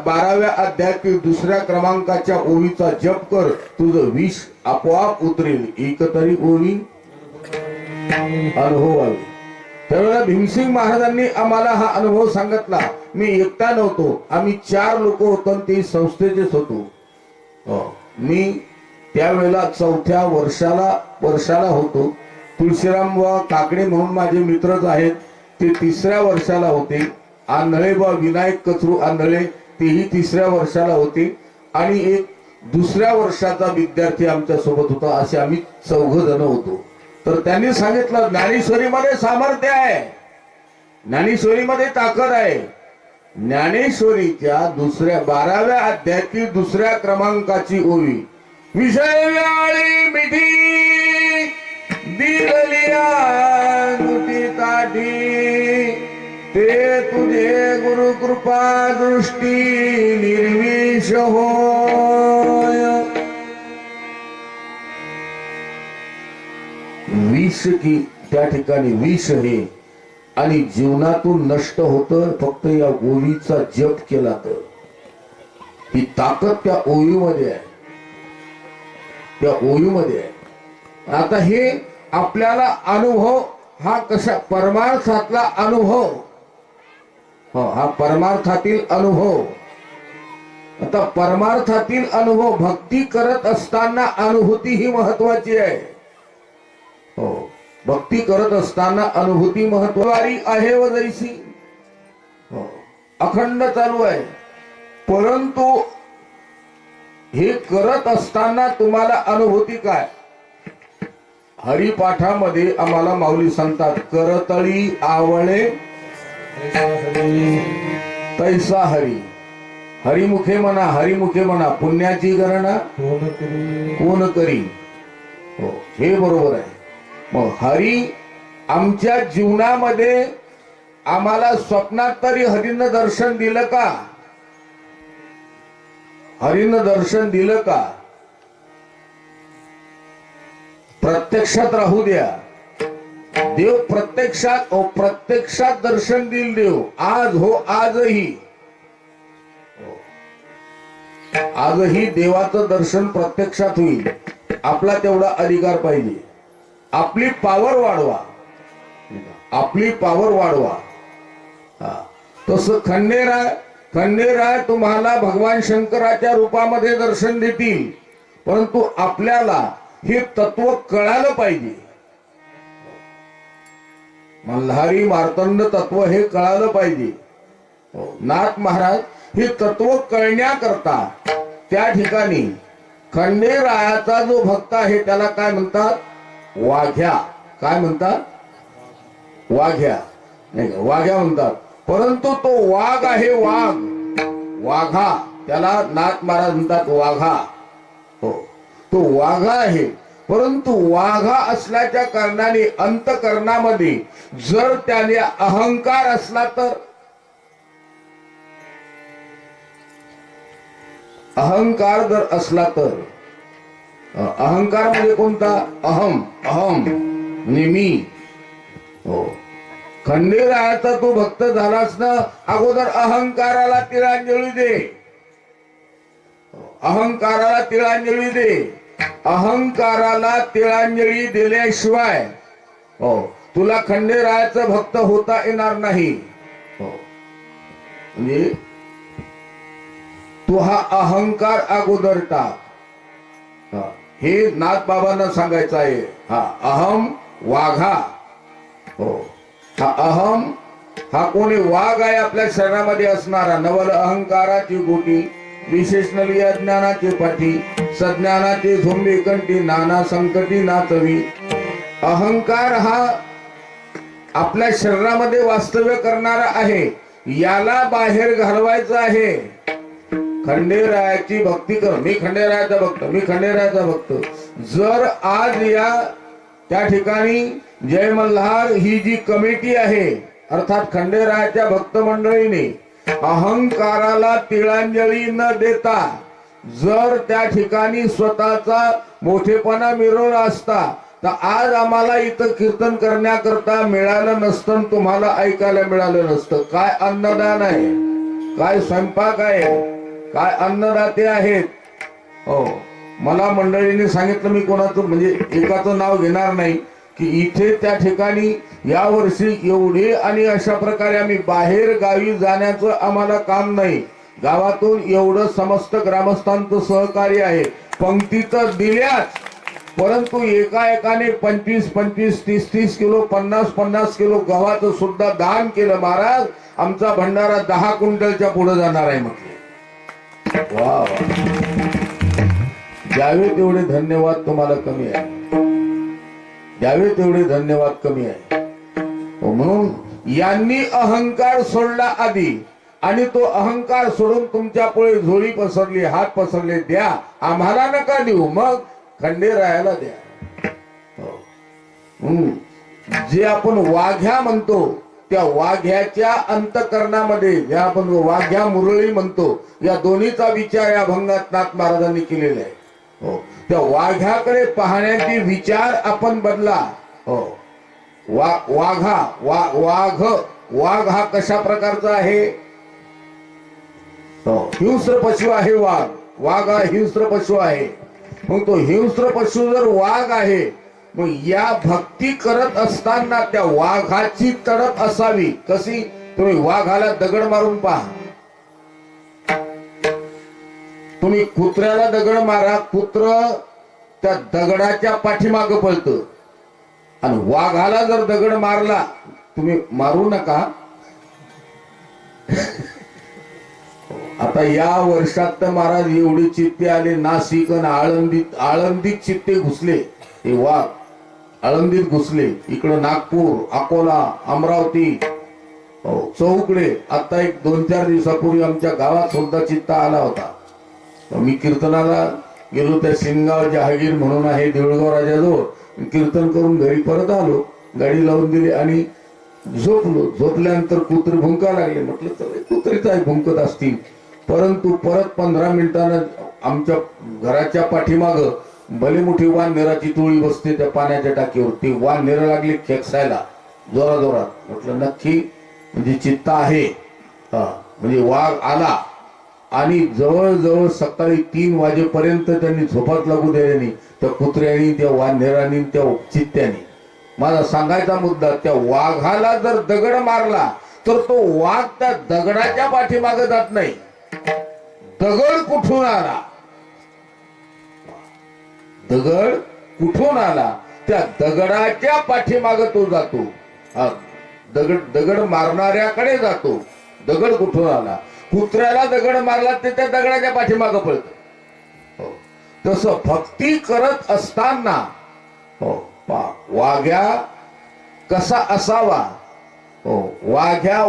12व्या अध्यायातील 2ऱ्या क्रमांकाच्या ओवीचा जप कर, तुझं विष आपोआप उतरेल. एकतरी ओवी अनुभव आला. त्यावेळेला भीमसिंग महाराजांनी आम्हाला हा अनुभव सांगितला. मी एकटा नव्हतो, आम्ही 4 लोक होतो, ते संस्थेचेच होतो. मी त्यावेळेला 4थ्या वर्षाला होतो. तुळशीराम व काकडे म्हणून माझे मित्रच आहेत, ते 3ऱ्या वर्षाला होते. आंधळे व विनायक कचरू आंधळे तेही 3ऱ्या वर्षाला होते, आणि एक 2ऱ्या वर्षाचा विद्यार्थी आमच्या सोबत होता. असे आम्ही 4 जण होतो. तर त्यांनी सांगितलं, ज्ञानेश्वरीमध्ये सामर्थ्य आहे, ज्ञानेश्वरीमध्ये ताकद आहे. ज्ञानेश्वरीच्या 12व्या अध्यायातील 2ऱ्या क्रमांकाची ओवी, विषय व्याळी मिठी दिललिया नुटी काठी, ते तुझे गुरु कृपा दृष्टी निर्विष होय. विष की त्या ठिकाणी विष हे, आणि जीवनातून नष्ट होतं फक्त या ओवीचा जप केला तर. ही ताकद त्या ओवीमध्ये आहे, त्या ओवीमध्ये आहे. आता हे आपल्याला अनुभव हा कशा परमार्थातला अनुभव, हा परमार्थातील अनुभव. आता परमार्थातील अनुभव भक्ती करत असताना अनुभूती ही महत्वाची आहे. हो, भक्ती करत असताना अनुभूती महत्वाची आहे व जैसी अखंड चालू आहे. परंतु हे करत असताना तुम्हाला अनुभूती काय? हरिपाठामध्ये आम्हाला माऊली सांगतात, करतळी आवळे तैसा हरी. हरिमुखे म्हणा, हरिमुखे म्हणा, पुण्याची गणना कोण करी. हो, हे बरोबर आहे. मग हरी आमच्या जीवनामध्ये आम्हाला स्वप्नात तरी हरीनं दर्शन दिलं का? हरीनं दर्शन दिलं का? प्रत्यक्षात राहू द्या, देव प्रत्यक्षात दर्शन देईल देव. आज हो, आजही देवाचं दर्शन प्रत्यक्षात होईल. आपला तेवढा अधिकार पाहिजे. आपली पावर वाढवा, आपली पावर वाढवा. तसं खंडेराय तुम्हाला भगवान शंकराच्या रूपामध्ये दर्शन देतील, परंतु आपल्याला हे तत्व कळालं पाहिजे. मल्हारी मार्तंड तत्व हे कळालं पाहिजे. नाथ महाराज हे तत्व कळण्याकरता त्या ठिकाणी खंडेरायाचा जो भक्त आहे त्याला काय म्हणतात? वाघ्या. काय म्हणतात? वाघ्या, नाही का, वाघ्या म्हणतात. परंतु तो वाघ आहे, वाघा, त्याला नाथ महाराज म्हणतात वाघा. हो, तो वाघा आहे. परंतु वाघा असल्याच्या कारणाने अंतःकरणामध्ये जर त्याने अहंकार असला तर, अहंकार जर असला तर, अहंकार म्हणजे कोणता? अहम नेहमी. हो, खंडेरायाचा तो भक्त झालास ना, अगोदर अहंकाराला तिळांजली दे, अहंकाराला तिळांजली दे. अहंकाराला तिळांजली दिल्याशिवाय हो तुला खंडेरायाचा भक्त होता येणार नाही. हो, म्हणजे तू हा अहंकार अगोदर टाक. हे नाथ बाबांना सांगायचं आहे. हा अहम वाघा. हो, हा अहम हा कोणी वाघ आहे आपल्या शरीरामध्ये असणारा. नवल अहंकाराची गोटी, विशेषणली अज्ञानाची पाठी, सज्ञानाची झोंबी कंठी, नाना संकटी नाचवी. अहंकार हा आपल्या शरीरामध्ये वास्तव्य करणारा आहे. याला बाहेर घालवायचं आहे. खंडेरायाची भक्ती कर, मी खंडेरायाचा भक्त, मी खंडेरायाचा भक्त. जर आज या त्या ठिकाणी जय मल्हार ही जी कमिटी आहे अर्थात खंडेरायाच्या भक्त मंडळीने अहंकाराला तिळांजली न देता जर त्या ठिकाणी स्वतःचा मोठेपणा मिरवला असता तर आज आम्हाला इथं कीर्तन करण्याकरता मिळालं नसतं, तुम्हाला ऐकायला मिळालं नसतं. काय अन्नदान आहे, काय स्वयंपाक आहे, काय अन्नदाते आहेत. हो, मला मंडळीने सांगितलं, मी कोणाचं म्हणजे एकाचं नाव घेणार नाही, की इथे त्या ठिकाणी या वर्षी एवढे आणि अशा प्रकारे आम्ही बाहेर गावी जाण्याचं आम्हाला काम नाही. गावातून एवढं समस्त ग्रामस्थांचं सहकार्य आहे. पंक्तीचं दिल्याच, परंतु एकाने 25-25, 30-30 किलो, 50-50 किलो गव्हाचं सुद्धा दान केलं. महाराज, आमचा भंडारा 10 क्विंटलच्या पुढे जाणार आहे म्हटले. वा वा, द्यावे तेवढे धन्यवाद तुम्हाला कमी आहे, द्यावे तेवढे धन्यवाद कमी आहे. म्हणून यांनी अहंकार सोडला आधी, आणि तो अहंकार सोडून तुमच्या पुढे झोळी पसरली, हात पसरले, द्या, आम्हाला नका देऊ, मग खंडेरायाला द्या. जे आपण वाघ्या म्हणतो त्या वाघ्याच्या अंतकरणामध्ये, ज्या आपण वाघ्या मुरळी म्हणतो, या दोन्हीचा विचार या अभंगात नाथ महाराजांनी केलेला आहे. हो, त्या वाघ्याकडे पाहण्याची विचार आपण बदला. हो, वाघ हा कशा प्रकारचा आहे? हिंस्र पशु आहे वाघ. वाघ हा हिंस्र पशु आहे. मग तो हिंस्र पशु जर वाघ आहे, मग या भक्ती करत असताना त्या वाघाची तडप असावी. कशी? तुम्ही वाघाला दगड मारून पहा, तुम्ही कुत्र्याला दगड मारा, कुत्र त्या दगडाच्या पाठीमागे पळतं. आणि वाघाला जर दगड मारला, तुम्ही मारू नका. आता या वर्षात तर महाराज एवढी चित्ते आले, नाशिक आणि आळंदीत चित्ते घुसले. हे वाघ आळंदीत घुसले, इकडं नागपूर, अकोला, अमरावती, चौकडे. आता एक 2-4 दिवसापूर्वी आमच्या गावात सुद्धा चित्ता आला होता. मी कीर्तनाला गेलो, त्या शिंगाव जहागीर म्हणून आहे देऊळगाव राजाजवळ, कीर्तन करून घरी परत आलो, गाडी लावून दिली आणि झोपलो. झोपल्यानंतर कुत्री भुंका लागले. म्हटलं तर कुत्रीच आहे, भुंकत असतील. परंतु परत 15 मिनिटांना आमच्या घराच्या पाठीमाग भले मोठी वाननेराची टोळी बसते त्या पाण्याच्या टाकीवर. ती वाननेर लागली खेकसायला जोरात. म्हटलं नक्की म्हणजे चित्ता आहे. म्हणजे वाघ आला आणि जवळजवळ सकाळी 3 वाजेपर्यंत त्यांनी झोपात लागू दिले नाही, त्या कुत्र्यानी, त्या वाननेरांनी, त्या चित्त्यानी. माझा सांगायचा मुद्दा, त्या वाघाला जर दगड मारला तर तो वाघ त्या दगडाच्या पाठीमागे जात नाही. दगड कुठून आला, दगड कुठून आला, त्या दगडाच्या पाठीमागे तो जातो. दगड मारणाऱ्याकडे जातो. दगड कुठून आला, कुत्र्याला दगड मारला ते त्या दगडाच्या पाठीमागे पळत. तसं भक्ती करत असताना वाघ्या कसा असावा?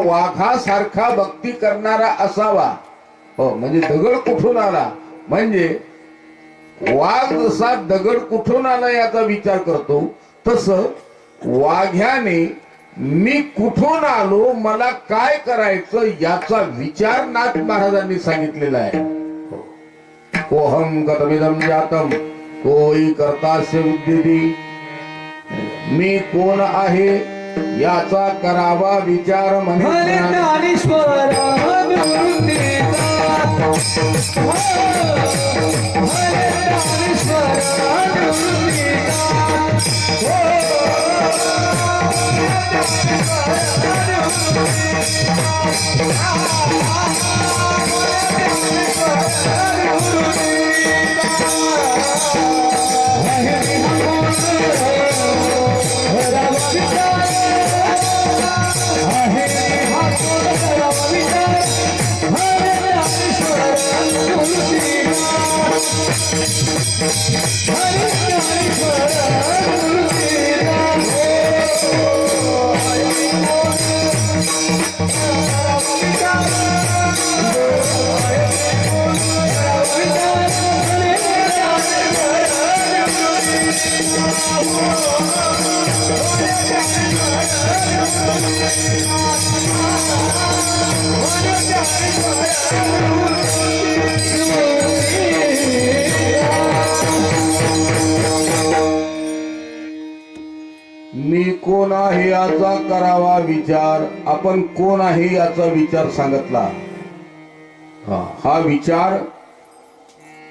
वाघासारखा भक्ती करणारा असावा. म्हणजे दगड कुठून आला, म्हणजे वाघ जसा दगड कुठून आला याचा विचार करतो, तसं वाघ्याने मी कुठून आलो, मला काय करायचं याचा विचार नाथ महाराजांनी सांगितलेला आहे. कोहम कतमिदम जातम कोई करतास्य बुद्धिदी. मी कोण आहे याचा करावा विचार म्हणे ज्ञानेश्वर. मी कोण आहे याचा करावा विचार. आपण कोण आहे याचा विचार सांगितला. हा विचार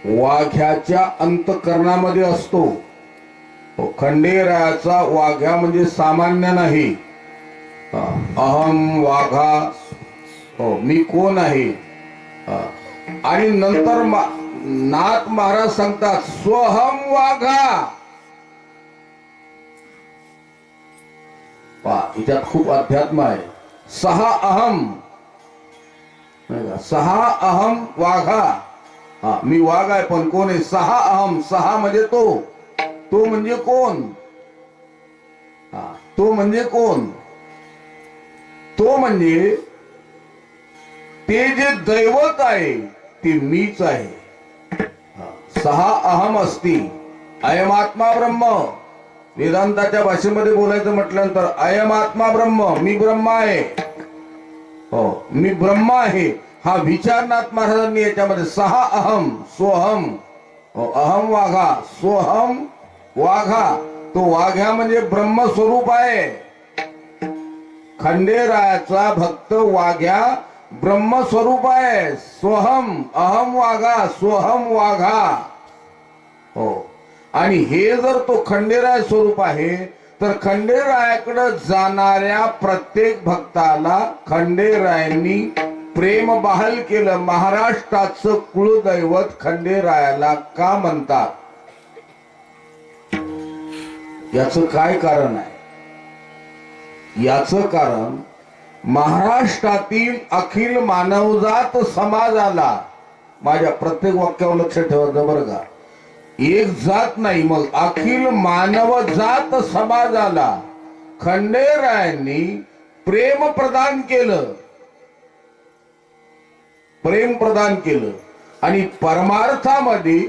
वाघ्याच्या अंतःकरणामध्ये असतो. खंडेरायाचा वाघ्या म्हणजे सामान्य नाही. अहम वाघा, मी कोण आहे. आणि नंतर नाथ महाराज सांगतात स्वहम वाघा. हिच्यात खूप अध्यात्म आहे. सहा अहम, सहा अहम वाघा. मी वाघ आहे पण कोण आहे. सहा अहम, सहा म्हणजे तो म्हणजे कोण. तो म्हणजे कोण. तो म्हणजे ते जे दैवत आहे ते मीच आहे. सहा अहम अस्ति अयमात्मा ब्रह्म. वेदांताच्या भाषेमध्ये बोलायचं म्हटल्यानंतर अयम आत्मा ब्रह्म, मी ब्रह्म आहे. मी ब्रह्म आहे हा विचार नाथ महाराजांनी याच्यामध्ये सहा अहम सोहम. अहम वाघा सोहम वाघा. तो वाघ्या म्हणजे ब्रह्मस्वरूप आहे. खंडेरायाचा भक्त वाघ्या ब्रह्मस्वरूप आहे. सोहम अहम वाघा सोहम वाघा. आणि हे जर तो खंडेराय स्वरूप आहे तर खंडेरायाकडे जाणाऱ्या प्रत्येक भक्ताला खंडेरायांनी प्रेम बहाल केलं. महाराष्ट्राचं कुळदैवत खंडेरायाला का म्हणतात याचं काय कारण आहे. याचं कारण महाराष्ट्रातील अखिल मानवजात समाजाला, माझ्या प्रत्येक वाक्यावर लक्ष ठेवायचं बरं का, एक जात नाही मग अखिल मानवजात समाजाला खंडेरायांनी प्रेम प्रदान केलं. प्रेम प्रदान केलं. आणि परमार्थामध्ये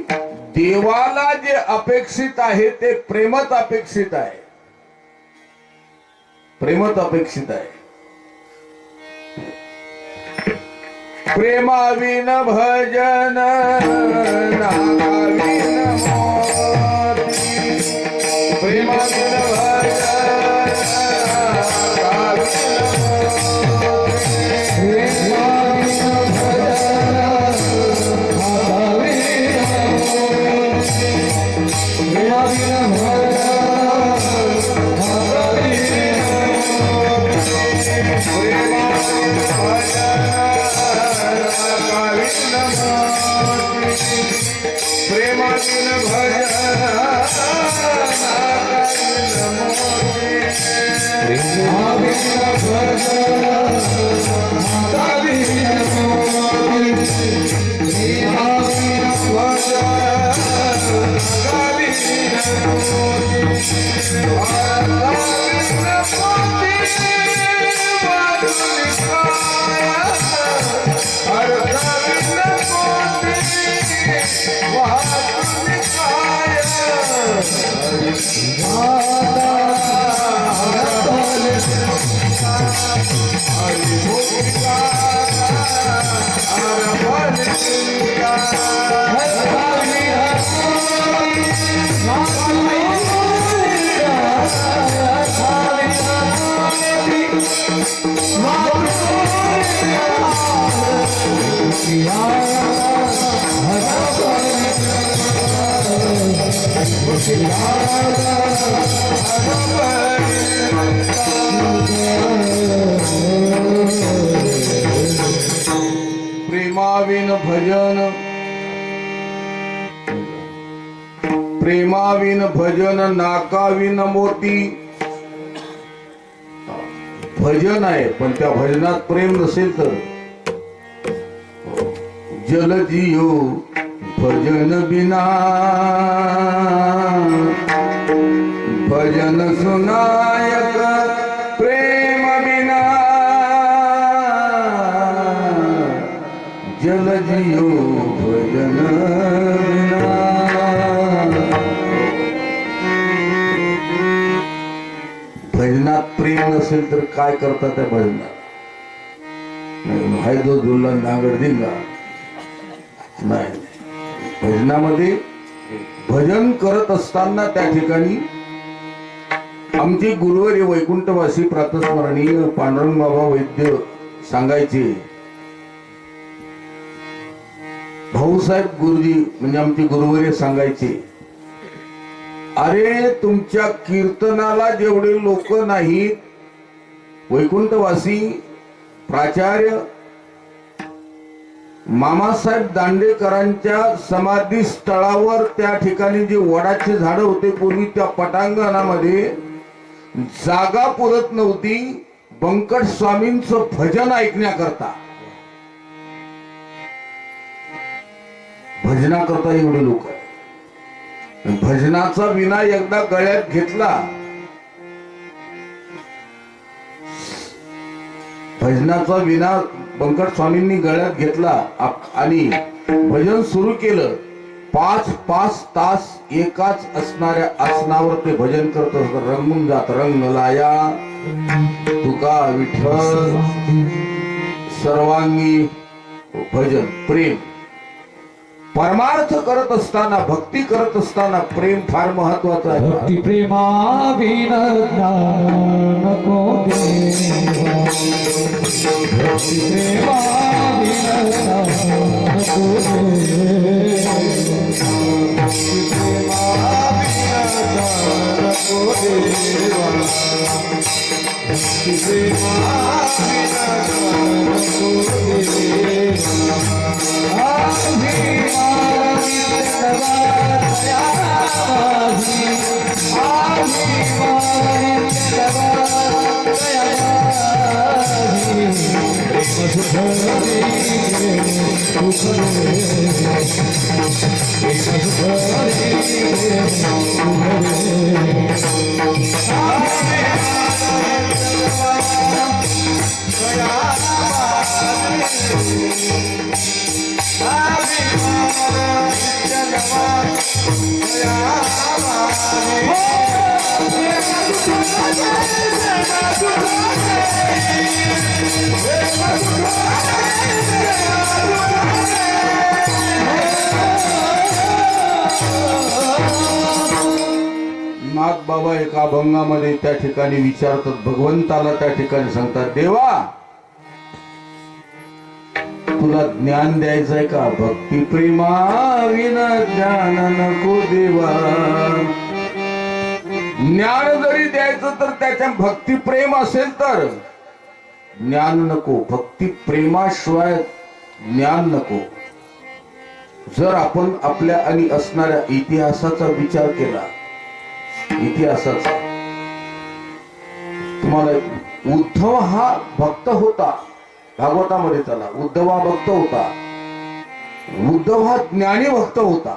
देवाला जे अपेक्षित आहे ते प्रेमच अपेक्षित आहे. प्रेमच अपेक्षित आहे. प्रेमाविन भजन नागाविन मोती. प्रेमाविन भजन नागाविन प्रेमाविन भजन, प्रेमाविन भजन नाकाविन मोती. भजन आहे पण त्या भजनात प्रेम नसेल तर जलजियो भजन बिना भजन सुनायक प्रेम बिना जलजियो भजन बिना. भजनात प्रेम असेल तर काय करता त्या भजनात? नाही, हाय जो दुल्ला नागड दिंगा नाही. भजनामध्ये भजन करत असताना त्या ठिकाणी आमचे गुरुवारी वैकुंठवासी प्रातस्मरणीय पांडुरंग बाबा वैद्य सांगायचे, भाऊसाहेब गुरुजी म्हणजे आमचे गुरुवारी सांगायचे, अरे तुमच्या कीर्तनाला जेवढे लोक नाहीत, वैकुंठवासी प्राचार्य मामासाहेब दांडेकरांच्या समाधी स्थळावर त्या ठिकाणी जे वडाचे झाड होते पूर्वी, त्या पटांगणामध्ये जागा पुरत नव्हती बंकट स्वामींचं भजन ऐकण्याकरता. भजनाकरता एवढे लोक आहे. भजनाचा विना एकदा गळ्यात घेतला, भजनाचा विना बंकट स्वामींनी गळ्यात घेतला आणि भजन सुरू केलं. 5-5 तास एकाच असणाऱ्या आसनावर ते भजन करत असत. रंगून जात रंग लाया तुका विठ्ठल सर्वांगी भजन. प्रेम, परमार्थ करत असताना, भक्ती करत असताना प्रेम फार महत्वाचं आहे. भक्ती प्रेमा विना नको देवा, भक्ती प्रेमा विना नको देवा, भक्ती प्रेमा विना नको देवा, भक्ती प्रेमा विना नको नाथ बाबा एका अभंगामध्ये त्या ठिकाणी विचारतात, भगवंताला त्या ठिकाणी सांगतात, देवा तुला ज्ञान द्यायचंय का? भक्ती प्रेमा विना ज्ञान नको देवा. ज्ञान जरी द्यायचं तर त्याच्या भक्ती प्रेम असेल तर ज्ञान नको. भक्ती प्रेमाशिवाय ज्ञान नको. जर आपण आपल्या आणि असणाऱ्या इतिहासाचा विचार केला, इतिहासाचा, तुम्हाला उद्धव हा भक्त होता. भागवतामध्ये चला, उद्धव हा भक्त होता. उद्धव हा ज्ञानी भक्त होता.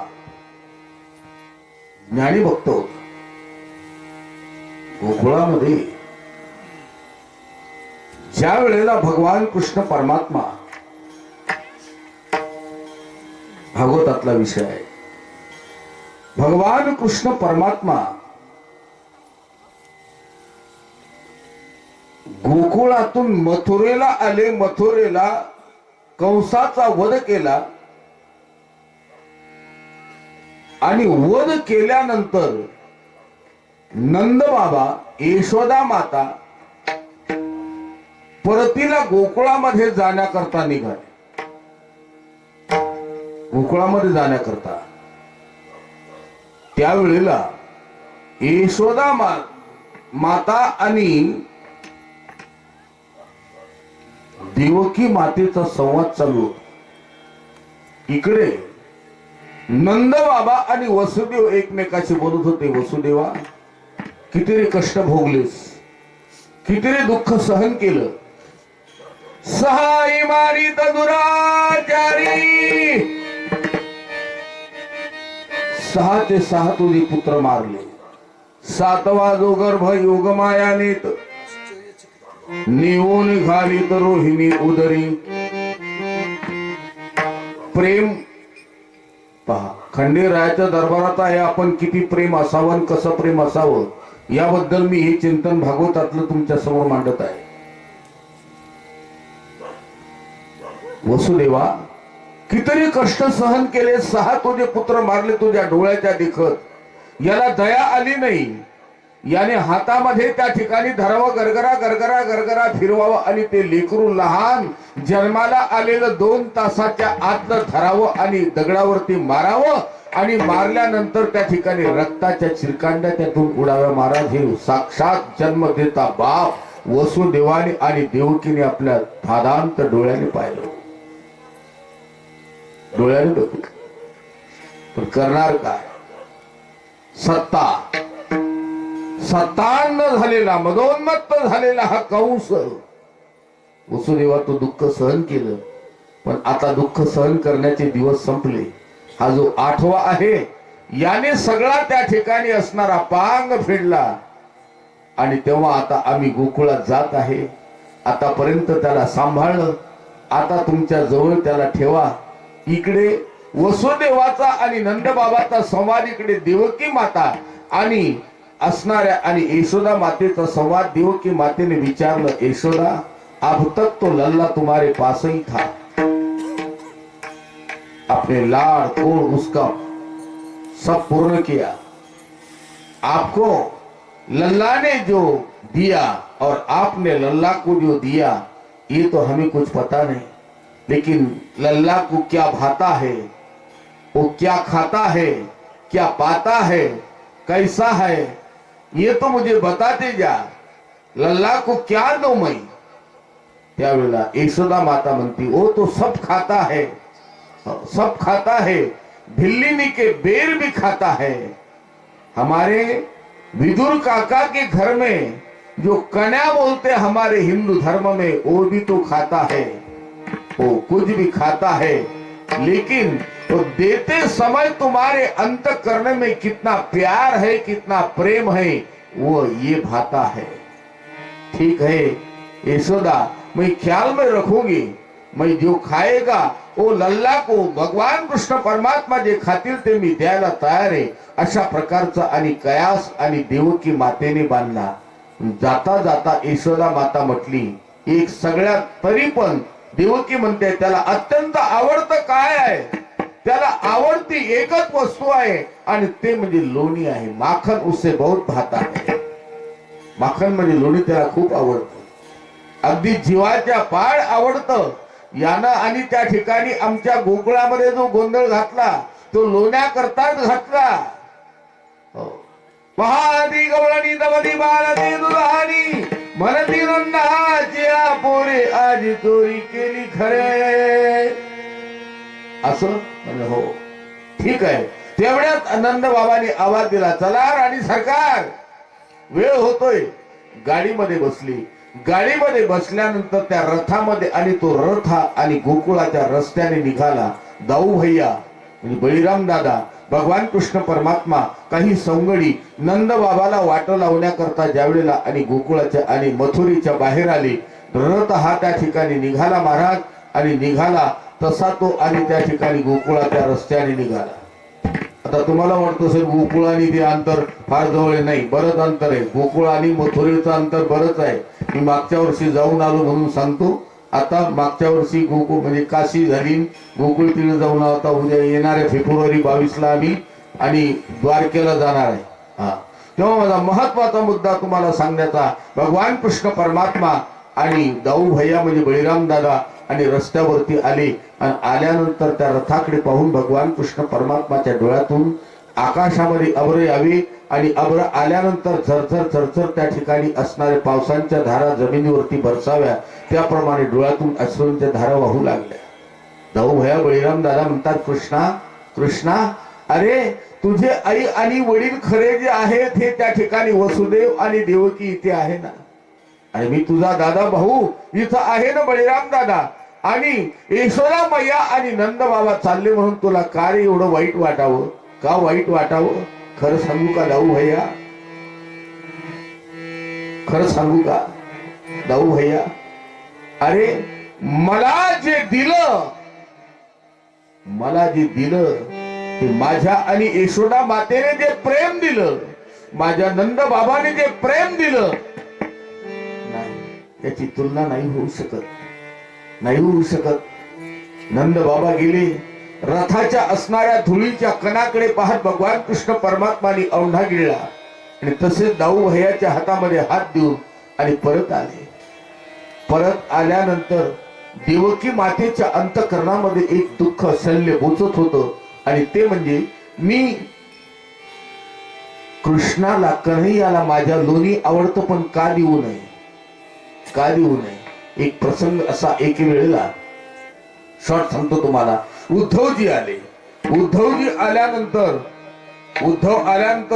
ज्ञानी भक्त होता. गोकुळामध्ये ज्या वेळेला भगवान कृष्ण परमात्मा, भागवतातला विषय आहे, भगवान कृष्ण परमात्मा गोकुळातून मथुरेला आले. मथुरेला कंसाचा वध केला आणि वध केल्यानंतर नंद बाबा, यशोदा माता परतीला गोकुळामध्ये जाण्याकरता निघाले. गोकुळामध्ये जाण्याकरता त्यावेळेला यशोदा माता आणि देवकी मातेचा संवाद चालू होता. इकडे नंद बाबा आणि वसुदेव एकमेकाशी बोलत होते. वसुदेवा, किती रे कष्ट भोगलेस, किती रे दुःख सहन केलं. सहाई मारित दुराचारी, 6 तुझे पुत्र मारले. 7वा जो गर्भ योगमायाने निघून घालीत रोहिणी उदरी. प्रेम पहा, खंडेरायाच्या दरबारात आहे. आपण किती प्रेम असावं, कसं प्रेम असावं याबद्दल मी हे चिंतन भागवतातलं तुमच्या समोर मांडत आहे. वसुदेवा, कितीतरी कष्ट सहन केले, 6 तुझे पुत्र मारले तुझ्या डोळ्याच्या देखत, याला दया आली नाही. याने हातामध्ये त्या ठिकाणी धरावं, गरगरा गरगरा गरगरा फिरवावं आणि ते लेकरू लहान जन्माला आलेलं 2 तासाच्या आतलं धरावं आणि दगडावरती मारावं आणि मारल्यानंतर त्या ठिकाणी रक्ताच्या चिरकांड्या त्यातून उडाव्या. महाराज, हे साक्षात जन्म देता बाप वसुदेवाने आणि देवकीने आपल्या धादांत डोळ्याने पाहिलं, डोळ्याने बघितलं. पण करणार काय? सत्तान्न झालेला, मदोन्मत्त झालेला हा कंस. वसुदेवा, तो दुःख सहन केलं, पण आता दुःख सहन करण्याचे दिवस संपले. हा जो 8वा आहे, याने सगळा त्या ठिकाणी असणारा पांग फेडला. आणि तेव्हा आता आम्ही गोकुळात जात आहे. आतापर्यंत त्याला सांभाळलं, आता तुमच्या जवळ त्याला ठेवा. इकडे वसुदेवाचा आणि नंदबाबाचा संवाद, इकडे देवकी माता आणि असणाऱ्या आणि यशोदा मातेचा संवाद. देवकी मातेने विचारलं, यशोदा, अब तक तो लल्ला तुम्हारे पास ही था, अपने लाड़ कोड़ उसका सब पूर्ण किया, आपको लल्ला ने जो दिया और आपने लल्ला को जो दिया ये तो हमें कुछ पता नहीं, लेकिन लल्ला को क्या भाता है, वो क्या खाता है, क्या पाता है, कैसा है, ये तो मुझे बताते जा. लल्ला को क्या दो मैं? त्यावेळेला यशोदा माता म्हणती, वो तो सब खाता है, सब खाता है, भिल्लिनी के बेर भी खाता है. हमारे विदुर काका के घर में जो कन्या बोलते हमारे हिंदू धर्म में, वो भी तो खाता है, वो कुछ भी खाता है, लेकिन तो देते समय तुम्हारे अंत करने में कितना प्यार है, कितना प्रेम है, वो ये भाता है. ठीक है यशोदा, मैं ख्याल में रखूंगी, मैं जो खाएगा वो लल्ला को भगवान कृष्ण परमात्मा जे खातील ते मी द्यायला तयार आहे. अशा प्रकारचा आणि कयास आणि देवकी मातेने बांधला. जाता जाता यशोदा माता म्हटली, एक सगळ्यात, तरी पण देवकी म्हणते त्याला अत्यंत आवडतं काय आहे? त्याला आवडती एकच वस्तू आहे आणि ते म्हणजे लोणी आहे. माखन उससे बहुत भाता है. माखन म्हणजे लोणी त्याला खूप आवडतं, अगदी जीवाच्या पाड आवडतं. यानं आणि त्या ठिकाणी आमच्या गोकुळामध्ये जो गोंधळ घातला तो लोण्या करताच घातला. महादी गवळणी दवदी बाळदी दुधानी म्हणती नन्नाची पोरे आजी चोरी केली खरे. असं म्हणजे हो, ठीक आहे. तेवढ्यात आनंद बाबांनी आवाज दिला, चला राणी सरकार, वेळ होतोय. गाडीमध्ये बसली. गाडीमध्ये बसल्यानंतर त्या रथामध्ये, आणि तो रथ आणि गोकुळाच्या रस्त्याने निघाला. दाऊ भैया म्हणजे बळीराम दादा, भगवान कृष्ण परमात्मा, काही सवंगडी नंद बाबाला वाट लावण्याकरता ज्यावेळेला आणि गोकुळाच्या आणि मथुरीच्या बाहेर आले. रथ हा त्या ठिकाणी निघाला महाराज, आणि निघाला तसा तो आणि त्या ठिकाणी गोकुळाच्या रस्त्याने निघाला. आता तुम्हाला वाटतं सर गोकुळ आणि ते अंतर फार जवळ नाही, बरंच अंतर आहे. गोकुळ आणि मथुरेचं अंतर बरंच आहे. मी मागच्या वर्षी जाऊन आलो म्हणून सांगतो. आता मागच्या वर्षी गोकुळ म्हणजे काशी झाली, गोकुळ तिकडे जाऊन आता उद्या येणाऱ्या फेब्रुवारी 22ला आम्ही आणि द्वारकेला जाणार आहे. तेव्हा माझा महत्वाचा मुद्दा तुम्हाला सांगण्याचा, भगवान कृष्ण परमात्मा आणि दाऊ भैया म्हणजे बळीराम दादा आणि रस्त्यावरती आले. आणि आल्यानंतर त्या रथाकडे पाहून भगवान कृष्ण परमात्माच्या डोळ्यातून आकाशामध्ये अब्र यावे आणि अब्र आल्यानंतर झरझर झरझर त्या ठिकाणी असणारे पावसांच्या धारा जमिनीवरती बरसाव्या, त्याप्रमाणे डोळ्यातून अश्रूंच्या धारा वाहू लागल्या. दाऊ भैया बळीराम दादा म्हणतात, कृष्णा कृष्णा, अरे तुझे आई आणि वडील खरे जे आहेत हे त्या ठिकाणी वसुदेव आणि देवकी इथे आहे ना, आणि मी तुझा दादा भाऊ इथं आहे ना बळीराम दादा, आणि यशोदा मैया आणि नंद बाबा चालले म्हणून तुला का रे एवढं वाईट वाटावं? का वाईट वाटावं? खरं सांगू का दाऊ भैया, खरं सांगू का दाऊ भैया, अरे मला जे दिलं ते माझ्या आणि यशोदा मातेने जे प्रेम दिलं, माझ्या नंद बाबाने जे प्रेम दिलं नाही, त्याची तुलना नाही होऊ शकत, नाही होऊ शकत. नंद बाबा गेले, रथाच्या असणाऱ्या धुळीच्या कणाकडे पाहत भगवान कृष्ण परमात्माने औंढा गिळला आणि तसेच दाऊ भैयाच्या हातामध्ये हात देऊन आणि परत आले. परत आल्यानंतर देवकी मातेच्या अंतःकरणामध्ये एक दुःख शल्य बोचत होतं आणि ते म्हणजे मी कृष्णाला, कन्हैयाला माझ्या लोणी आवडतं पण का देऊ नये, का देऊ नये. एक प्रसंग असा एक वेळेला शॉर्ट सांगतो तुम्हाला. उद्धवजी आले. उद्धवजी आल्यानंतर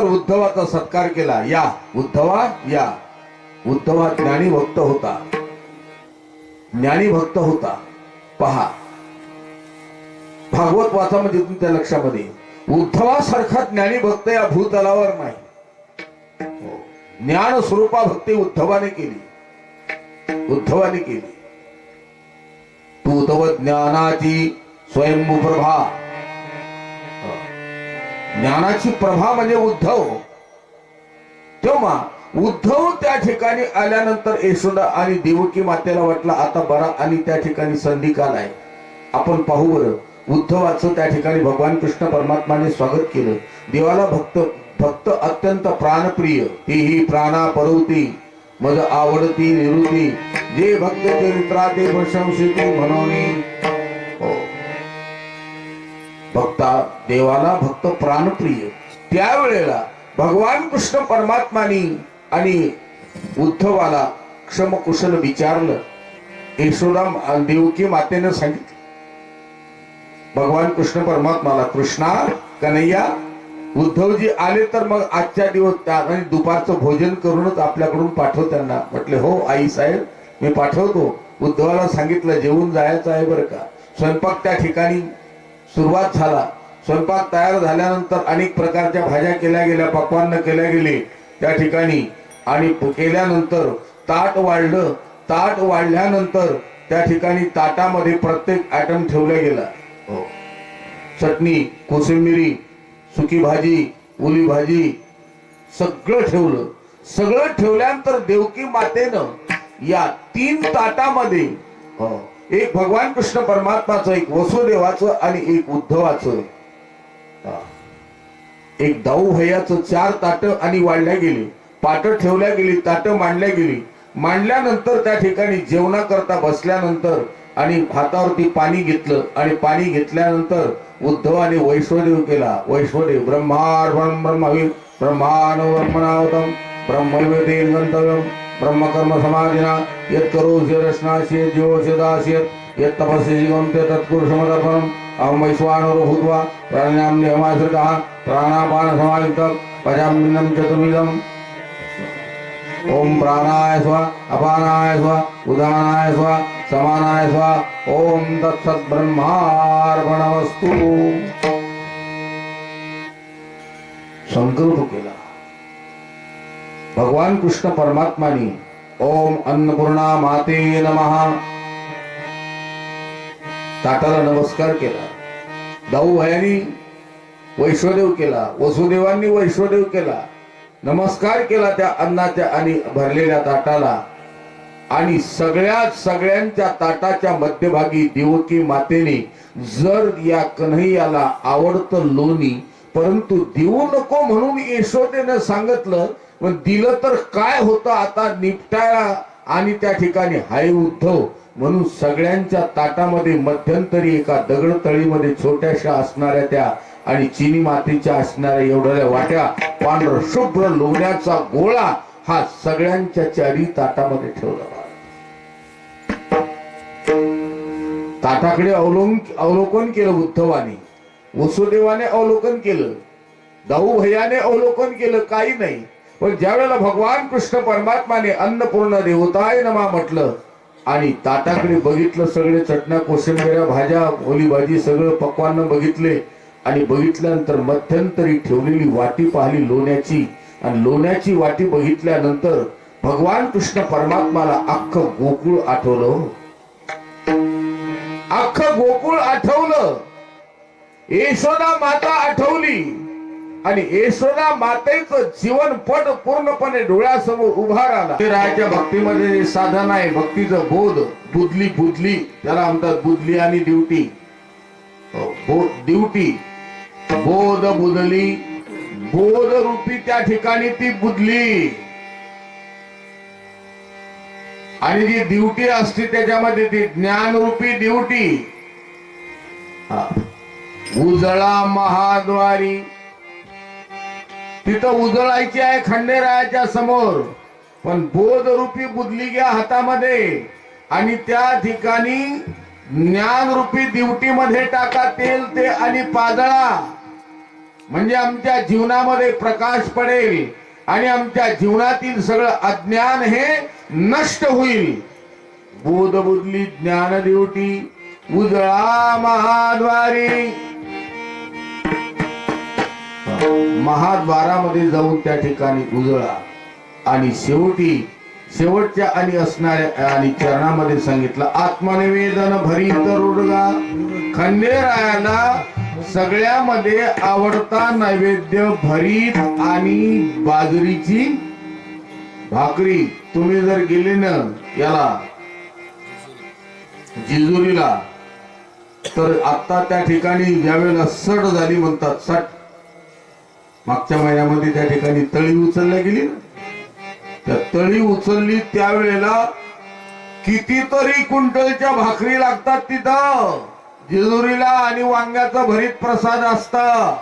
उद्धवाचा सत्कार केला. या उद्धवा या. उद्धवा ज्ञानी भक्त होता, ज्ञानी भक्त होता. पहा, भागवत वाचा म्हणजे तुमच्या लक्षामध्ये उद्धवासारखा ज्ञानी भक्त या भूतलावर नाही. ज्ञान स्वरूपा भक्ती उद्धवाने केली, उद्धवाने केली. तू तव ज्ञानाची स्वयंभू प्रभा. ज्ञानाची प्रभा म्हणजे उद्धव. तेव्हा उद्धव त्या ठिकाणी आल्यानंतर यशोदा आणि देवकी मातेला वाटलं आता बरा आणि त्या ठिकाणी संधी काल आहे, आपण पाहू बरं. उद्धवाचं त्या ठिकाणी भगवान कृष्ण परमात्माने स्वागत केलं. देवाला भक्त अत्यंत प्राणप्रिय. तीही प्राणा परवती मज आवडती निवृत्ती, जे भक्त चरित्रा ते प्रशंसिती म्हणून. भक्ता देवाला भक्त प्राणप्रिय. त्यावेळेला भगवान कृष्ण परमात्मानी आणि उद्धवाला क्षमकुशल विचारलं. यशोदा देवकी मातेने सांगितलं भगवान कृष्ण परमात्माला, कृष्णा, कन्हैया, उद्धवजी आले तर मग आजच्या दिवस आणि दुपारचं भोजन करूनच आपल्याकडून पाठव त्यांना. म्हटले हो आई साहेब, मी पाठवतो. उद्धवाला सांगितलं जेवून जायचं आहे बरं का. स्वयंपाक त्या ठिकाणी सुरुवात झाला. स्वयंपाक तयार झाल्यानंतर अनेक प्रकारच्या भाज्या केल्या गेल्या, पक्वान्न केल्या गेले त्या ठिकाणी. आणि केल्यानंतर ताट वाढलं. ताट वाढल्यानंतर त्या ठिकाणी ताटामध्ये प्रत्येक आयटम ठेवला गेला. चटणी, कोशिंबिरी, सुकी भाजी, ओली भाजी, सगळं ठेवलं. सगळं ठेवल्यानंतर देवकी मातेनं या 3 ताटामध्ये एक भगवान कृष्ण परमात्माचं, एक वसुदेवाचं आणि एक उद्धवाचं, एक दाऊ भैयाचं 4 ताट आणि वाढल्या गेली. पाट ठेवल्या गेली, ताट मांडल्या गेली. मांडल्यानंतर त्या ठिकाणी जेवणा करता बसल्यानंतर आणि हातावरती पाणी घेतलं आणि पाणी घेतल्यानंतर उद्धवाने वैश्वदेव केला. वैश्वदेव ब्रह्मार्पणं ब्रह्मविद ब्रह्माणो ब्रह्मणावतम ब्रह्मविदेन गंतव्यम ब्रह्मकर्म समाधिना यत् करोषि रश्नासि जीवोषि दास्यत् यत् तपस्यसि गंते तत्पुरुषमदर्पणम् अहं वैश्वानरो भूत्वा प्राण्यां देहमाश्रितः प्राणापान समायुक्तं पचाम्यन्नं चतुर्विधम्. ओम प्राणाय स्वा, अपानाय स्वा, उदानाय स्वा, समानाय स्वा. ओम तत्सत् ब्रह्मार्पणमस्तु. संकल्प केला भगवान कृष्ण परमात्मानी. ओम अन्नपूर्णा माते नमः. ताटाला नमस्कार केला. दाऊ भैयानी वैश्वदेव केला, वसुदेवांनी वैश्वदेव केला. नमस्कार केला त्या अन्नाच्या आणि भरलेल्या ताटाला. आणि सगळ्यांच्या ताटाच्या मध्यभागी देवकी मातेने जर या कन्हैयाला आवडतं लोणी, परंतु देऊ नको म्हणून यशोदेने सांगितलं. पण दिलं तर काय होतं आता निपटायला. आणि त्या ठिकाणी हाय उद्धव म्हणून सगळ्यांच्या ताटामध्ये मध्यंतरी एका दगडतळीमध्ये छोट्याशा असणाऱ्या त्या आणि चिनी मातीच्या असणाऱ्या एवढ्या वाट्या पांढर शुभ्र लोण्याचा गोळा हा सगळ्यांच्या 4 ताटामध्ये ठेवला. ताटाकडे अवलोकन केलं उद्धवाने, वसुदेवाने अवलोकन केलं, दाऊ भैयाने अवलोकन केलं, काही नाही. पण ज्यावेळेला भगवान कृष्ण परमात्माने अन्नपूर्ण देवताय नमः म्हटलं आणि ताटाकडे बघितलं, सगळे चटण्या, कोशिंबिऱ्या, भाज्या, ओली भाजी, सगळं पक्वान्न बघितले. आणि बघितल्यानंतर मध्यंतरी ठेवलेली वाटी पाहिली लोण्याची. आणि लोण्याची वाटी बघितल्यानंतर भगवान कृष्ण परमात्माला अख्खं गोकुळ आठवलं. अख्खं गोकुळ आठवलं. यशोदा माता आठवली. आणि यशोदा मातेचं जीवनपट पूर्णपणे डोळ्यासमोर उभा राहिला. रायाच्या भक्तीमध्ये साधन आहे, भक्तीचं बोध, बुधली बुधली त्याला म्हणतात, बुधली आणि ड्युटी. ड्युटी बोध बुधली, बोध रूपी त्या ठिकाणी ती बुधली. आणि जी ड्युटी असते त्याच्यामध्ये ती ज्ञान रूपी ड्युटी. उजळा महाद्वारी, तिथं उजळायची आहे खंडेरायाच्या समोर, पण बोध रूपी बुधली घ्या हातामध्ये आणि त्या ठिकाणी ज्ञान रूपी ड्युटी मध्ये टाका तेल ते आणि पाजळा. म्हणजे आमच्या जीवनामध्ये प्रकाश पडेल आणि आमच्या जीवनातील सगळं अज्ञान हे नष्ट होईल. बोध बुधली ज्ञान ड्युटी, उजळा महाद्वारी. महाद्वारामध्ये जाऊन त्या ठिकाणी उजळा. आणि शेवटच्या आणि असणाऱ्या आणि चरणामध्ये सांगितलं आत्मनिवेदन भरीत रुडगा. खंडेरायाला सगळ्यामध्ये आवडता नैवेद्य भरीत आणि बाजरीची भाकरी. तुम्ही जर गेले ना याला जिजुरीला, तर आता त्या ठिकाणी ज्यावेळेला सट झाली म्हणतात, सट मागच्या महिन्यामध्ये त्या ठिकाणी तळी उचलल्या गेली ना, त्या तळी उचलली त्यावेळेला कितीतरी क्विंटलच्या भाकरी लागतात तिथं जेजुरीला आणि वांग्याचा भरीत प्रसाद असता.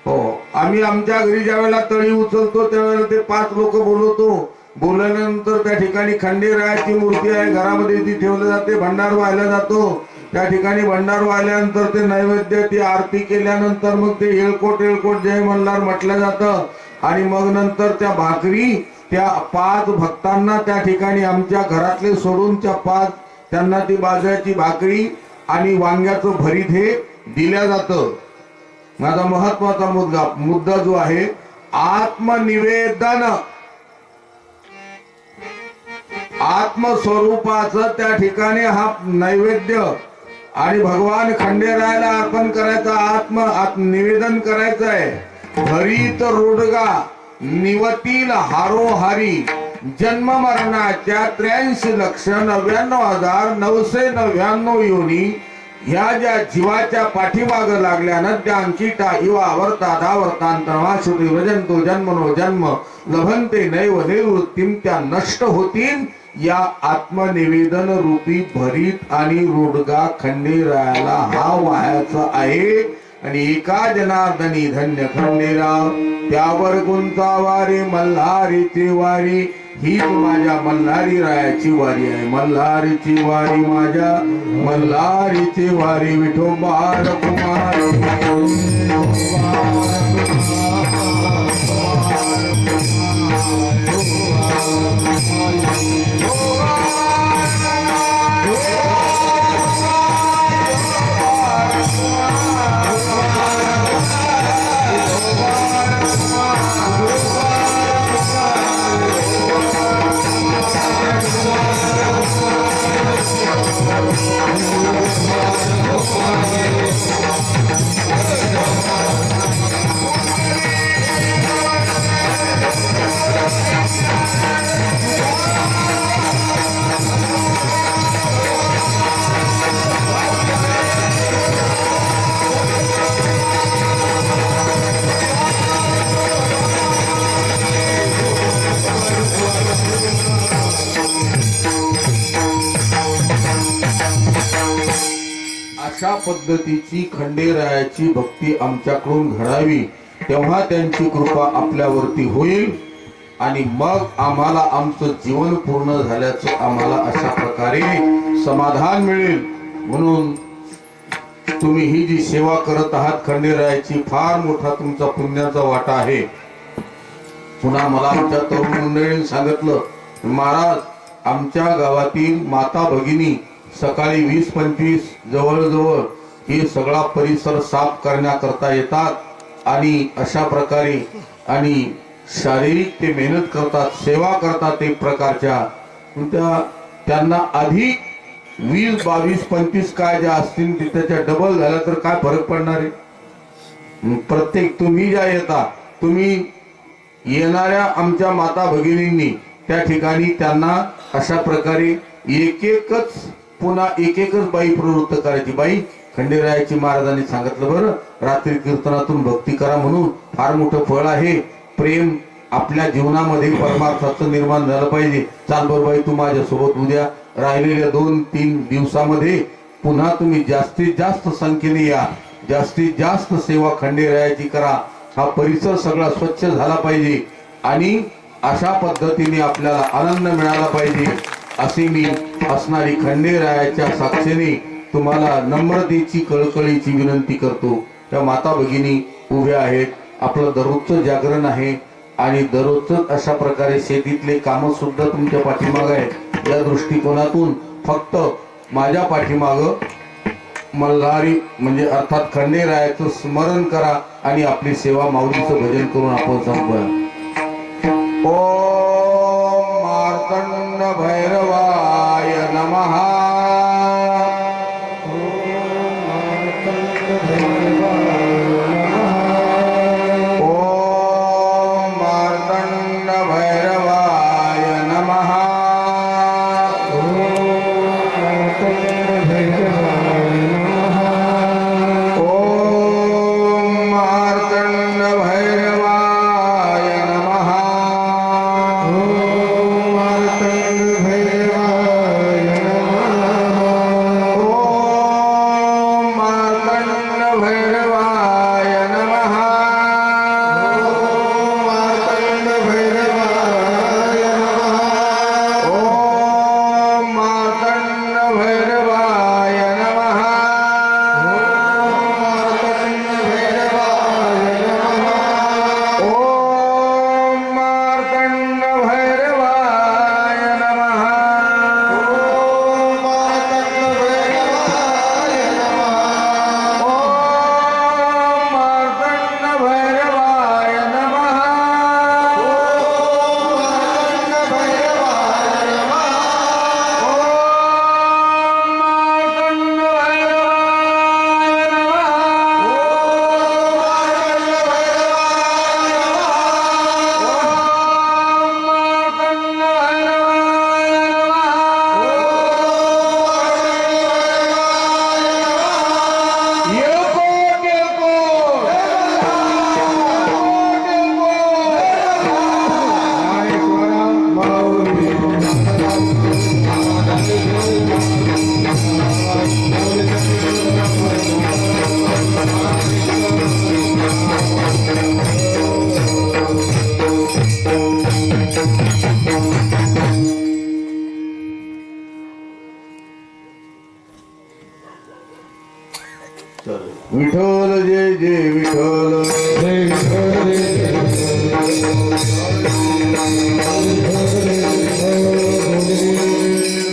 हो, आम्ही आमच्या घरी ज्या वेळेला तळी उचलतो त्यावेळेला ते 5 लोक बोलवतो. बोलल्यानंतर त्या ठिकाणी खंडेरायाची मूर्ती आहे घरामध्ये, ती ठेवली जाते. भंडार व्हायला जातो, त्या ठिकाणी भंडार वाहिल्यानंतर ते नैवेद्य, ती आरती केल्यानंतर मग ते येळकोट जय मल्हार म्हटलं जातं. आणि मग नंतर त्या भाकरी त्या 5 भक्तांना त्या ठिकाणी आमच्या घरातले सोडून त्या 5 त्यांना ती बाजरीची भाकरी आणि वांग्याचं भरीत हे दिल्या जातं. माझा महत्वाचा मुद्दा जो आहे आत्मनिवेदन, आत्मस्वरूपाचं त्या ठिकाणी हा नैवेद्य आणि भगवान खंडेरायाला अर्पण करायचा, निवेदन करायचं आहे. भरीत रोडगा निवतील हारोहारी, जन्म मरणाच्या 83,99,999 योनी ह्या ज्या जीवाच्या पाठीमाग लागल्यानं त्या अंकिता इवा आवर्ता धावर्तांतरवा श्रुती व्रजंतो जन्मनो जन्म लभंते नैव निवृत्तीम, त्या नष्ट होतील. या आत्मनिवेदन रूपी भरीत आणि रोडगा खंडेरायाला हा वाहायचा आहे. आणि एका जनार्दनी धन्य खंडेराव, त्यावर कोणता वारी मल्हारीची वारी, हीच माझ्या मल्हारी रायाची वारी आहे. मल्हारीची वारी माझ्या मल्हारीची वारी, विठोबा कुमार अशा पद्धतीची खंडेरायाची भक्ती आमच्याकडून घडावी, तेव्हा त्यांची कृपा आपल्यावरती होईल आणि मग आम्हाला आमचं जीवन पूर्ण झाल्याचं आम्हाला अशा प्रकारे समाधान मिळेल. म्हणून तुम्ही ही जी सेवा करत आहात खंडेरायाची, फार मोठा तुमचा पुण्याचा वाटा आहे. पुन्हा मला आमच्या तरुण मंडळीने सांगितलं, महाराज आमच्या गावातील माता भगिनी सकाळी 20-25 जवळजवळ हे सगळा परिसर साफ करण्याकरता येतात आणि अशा प्रकारे आणि शारीरिक ते मेहनत करतात, सेवा करतात एक प्रकारच्या. त्यांना अधिक 20, 22, 25 काय ज्या असतील त्याच्या डबल झाल्या तर काय फरक पडणार आहे? प्रत्येक तुम्ही ज्या येता, तुम्ही येणाऱ्या आमच्या माता भगिनींनी त्या ठिकाणी त्यांना अशा प्रकारे पुन्हा एक एकच बाई प्रवृत्त करायची. बाई, खंडेरायाची महाराजांनी सांगितलं बरं, रात्री कीर्तनातून भक्ती करा म्हणून. फार मोठं फळ आहे. प्रेम आपल्या जीवनामध्ये परमार्थाचं निर्माण झालं पाहिजे. चाल बरं बाई, तू माझ्यासोबत उद्या राहिलेल्या 2-3 दिवसामध्ये पुन्हा तुम्ही जास्तीत जास्त संख्येने या, जास्तीत जास्त सेवा खंडेरायाची करा. हा परिसर सगळा स्वच्छ झाला पाहिजे आणि अशा पद्धतीने आपल्याला आनंद मिळाला पाहिजे असे मी असणारी खंडेरायाच्या साक्षीने तुम्हाला नम्रतेची कळकळीची विनंती करतो. त्या माता भगिनी उभ्या आहेत. आपलं दररोजचं जागरण आहे आणि दररोजच अशा प्रकारे शेतीतले कामं सुद्धा तुमच्या पाठीमागं आहेत. या दृष्टिकोनातून फक्त माझ्या पाठीमागं मल्हारी म्हणजे अर्थात खंडेरायाचं स्मरण करा आणि आपली सेवा माऊलीचं भजन करून आपण संपवूया. ओम मार्तंड भैरवाय नमः. ओम मार्तंड भैरवाय नमः. ओम मार्तंड भैरवाय नमः. ओम मार्तंड भैरवाय नमः. ओम मार्तंड भैरवाय नमः. ओम मार्तंड भैरवाय नमः. ओम मार्तंड भैरवाय नमः. ओम मार्तंड भैरवाय विठ्ठल जय जय विठ्ठल.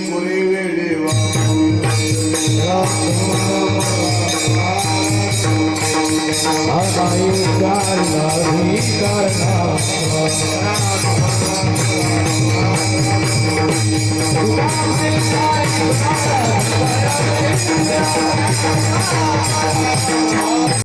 कोणी वेळी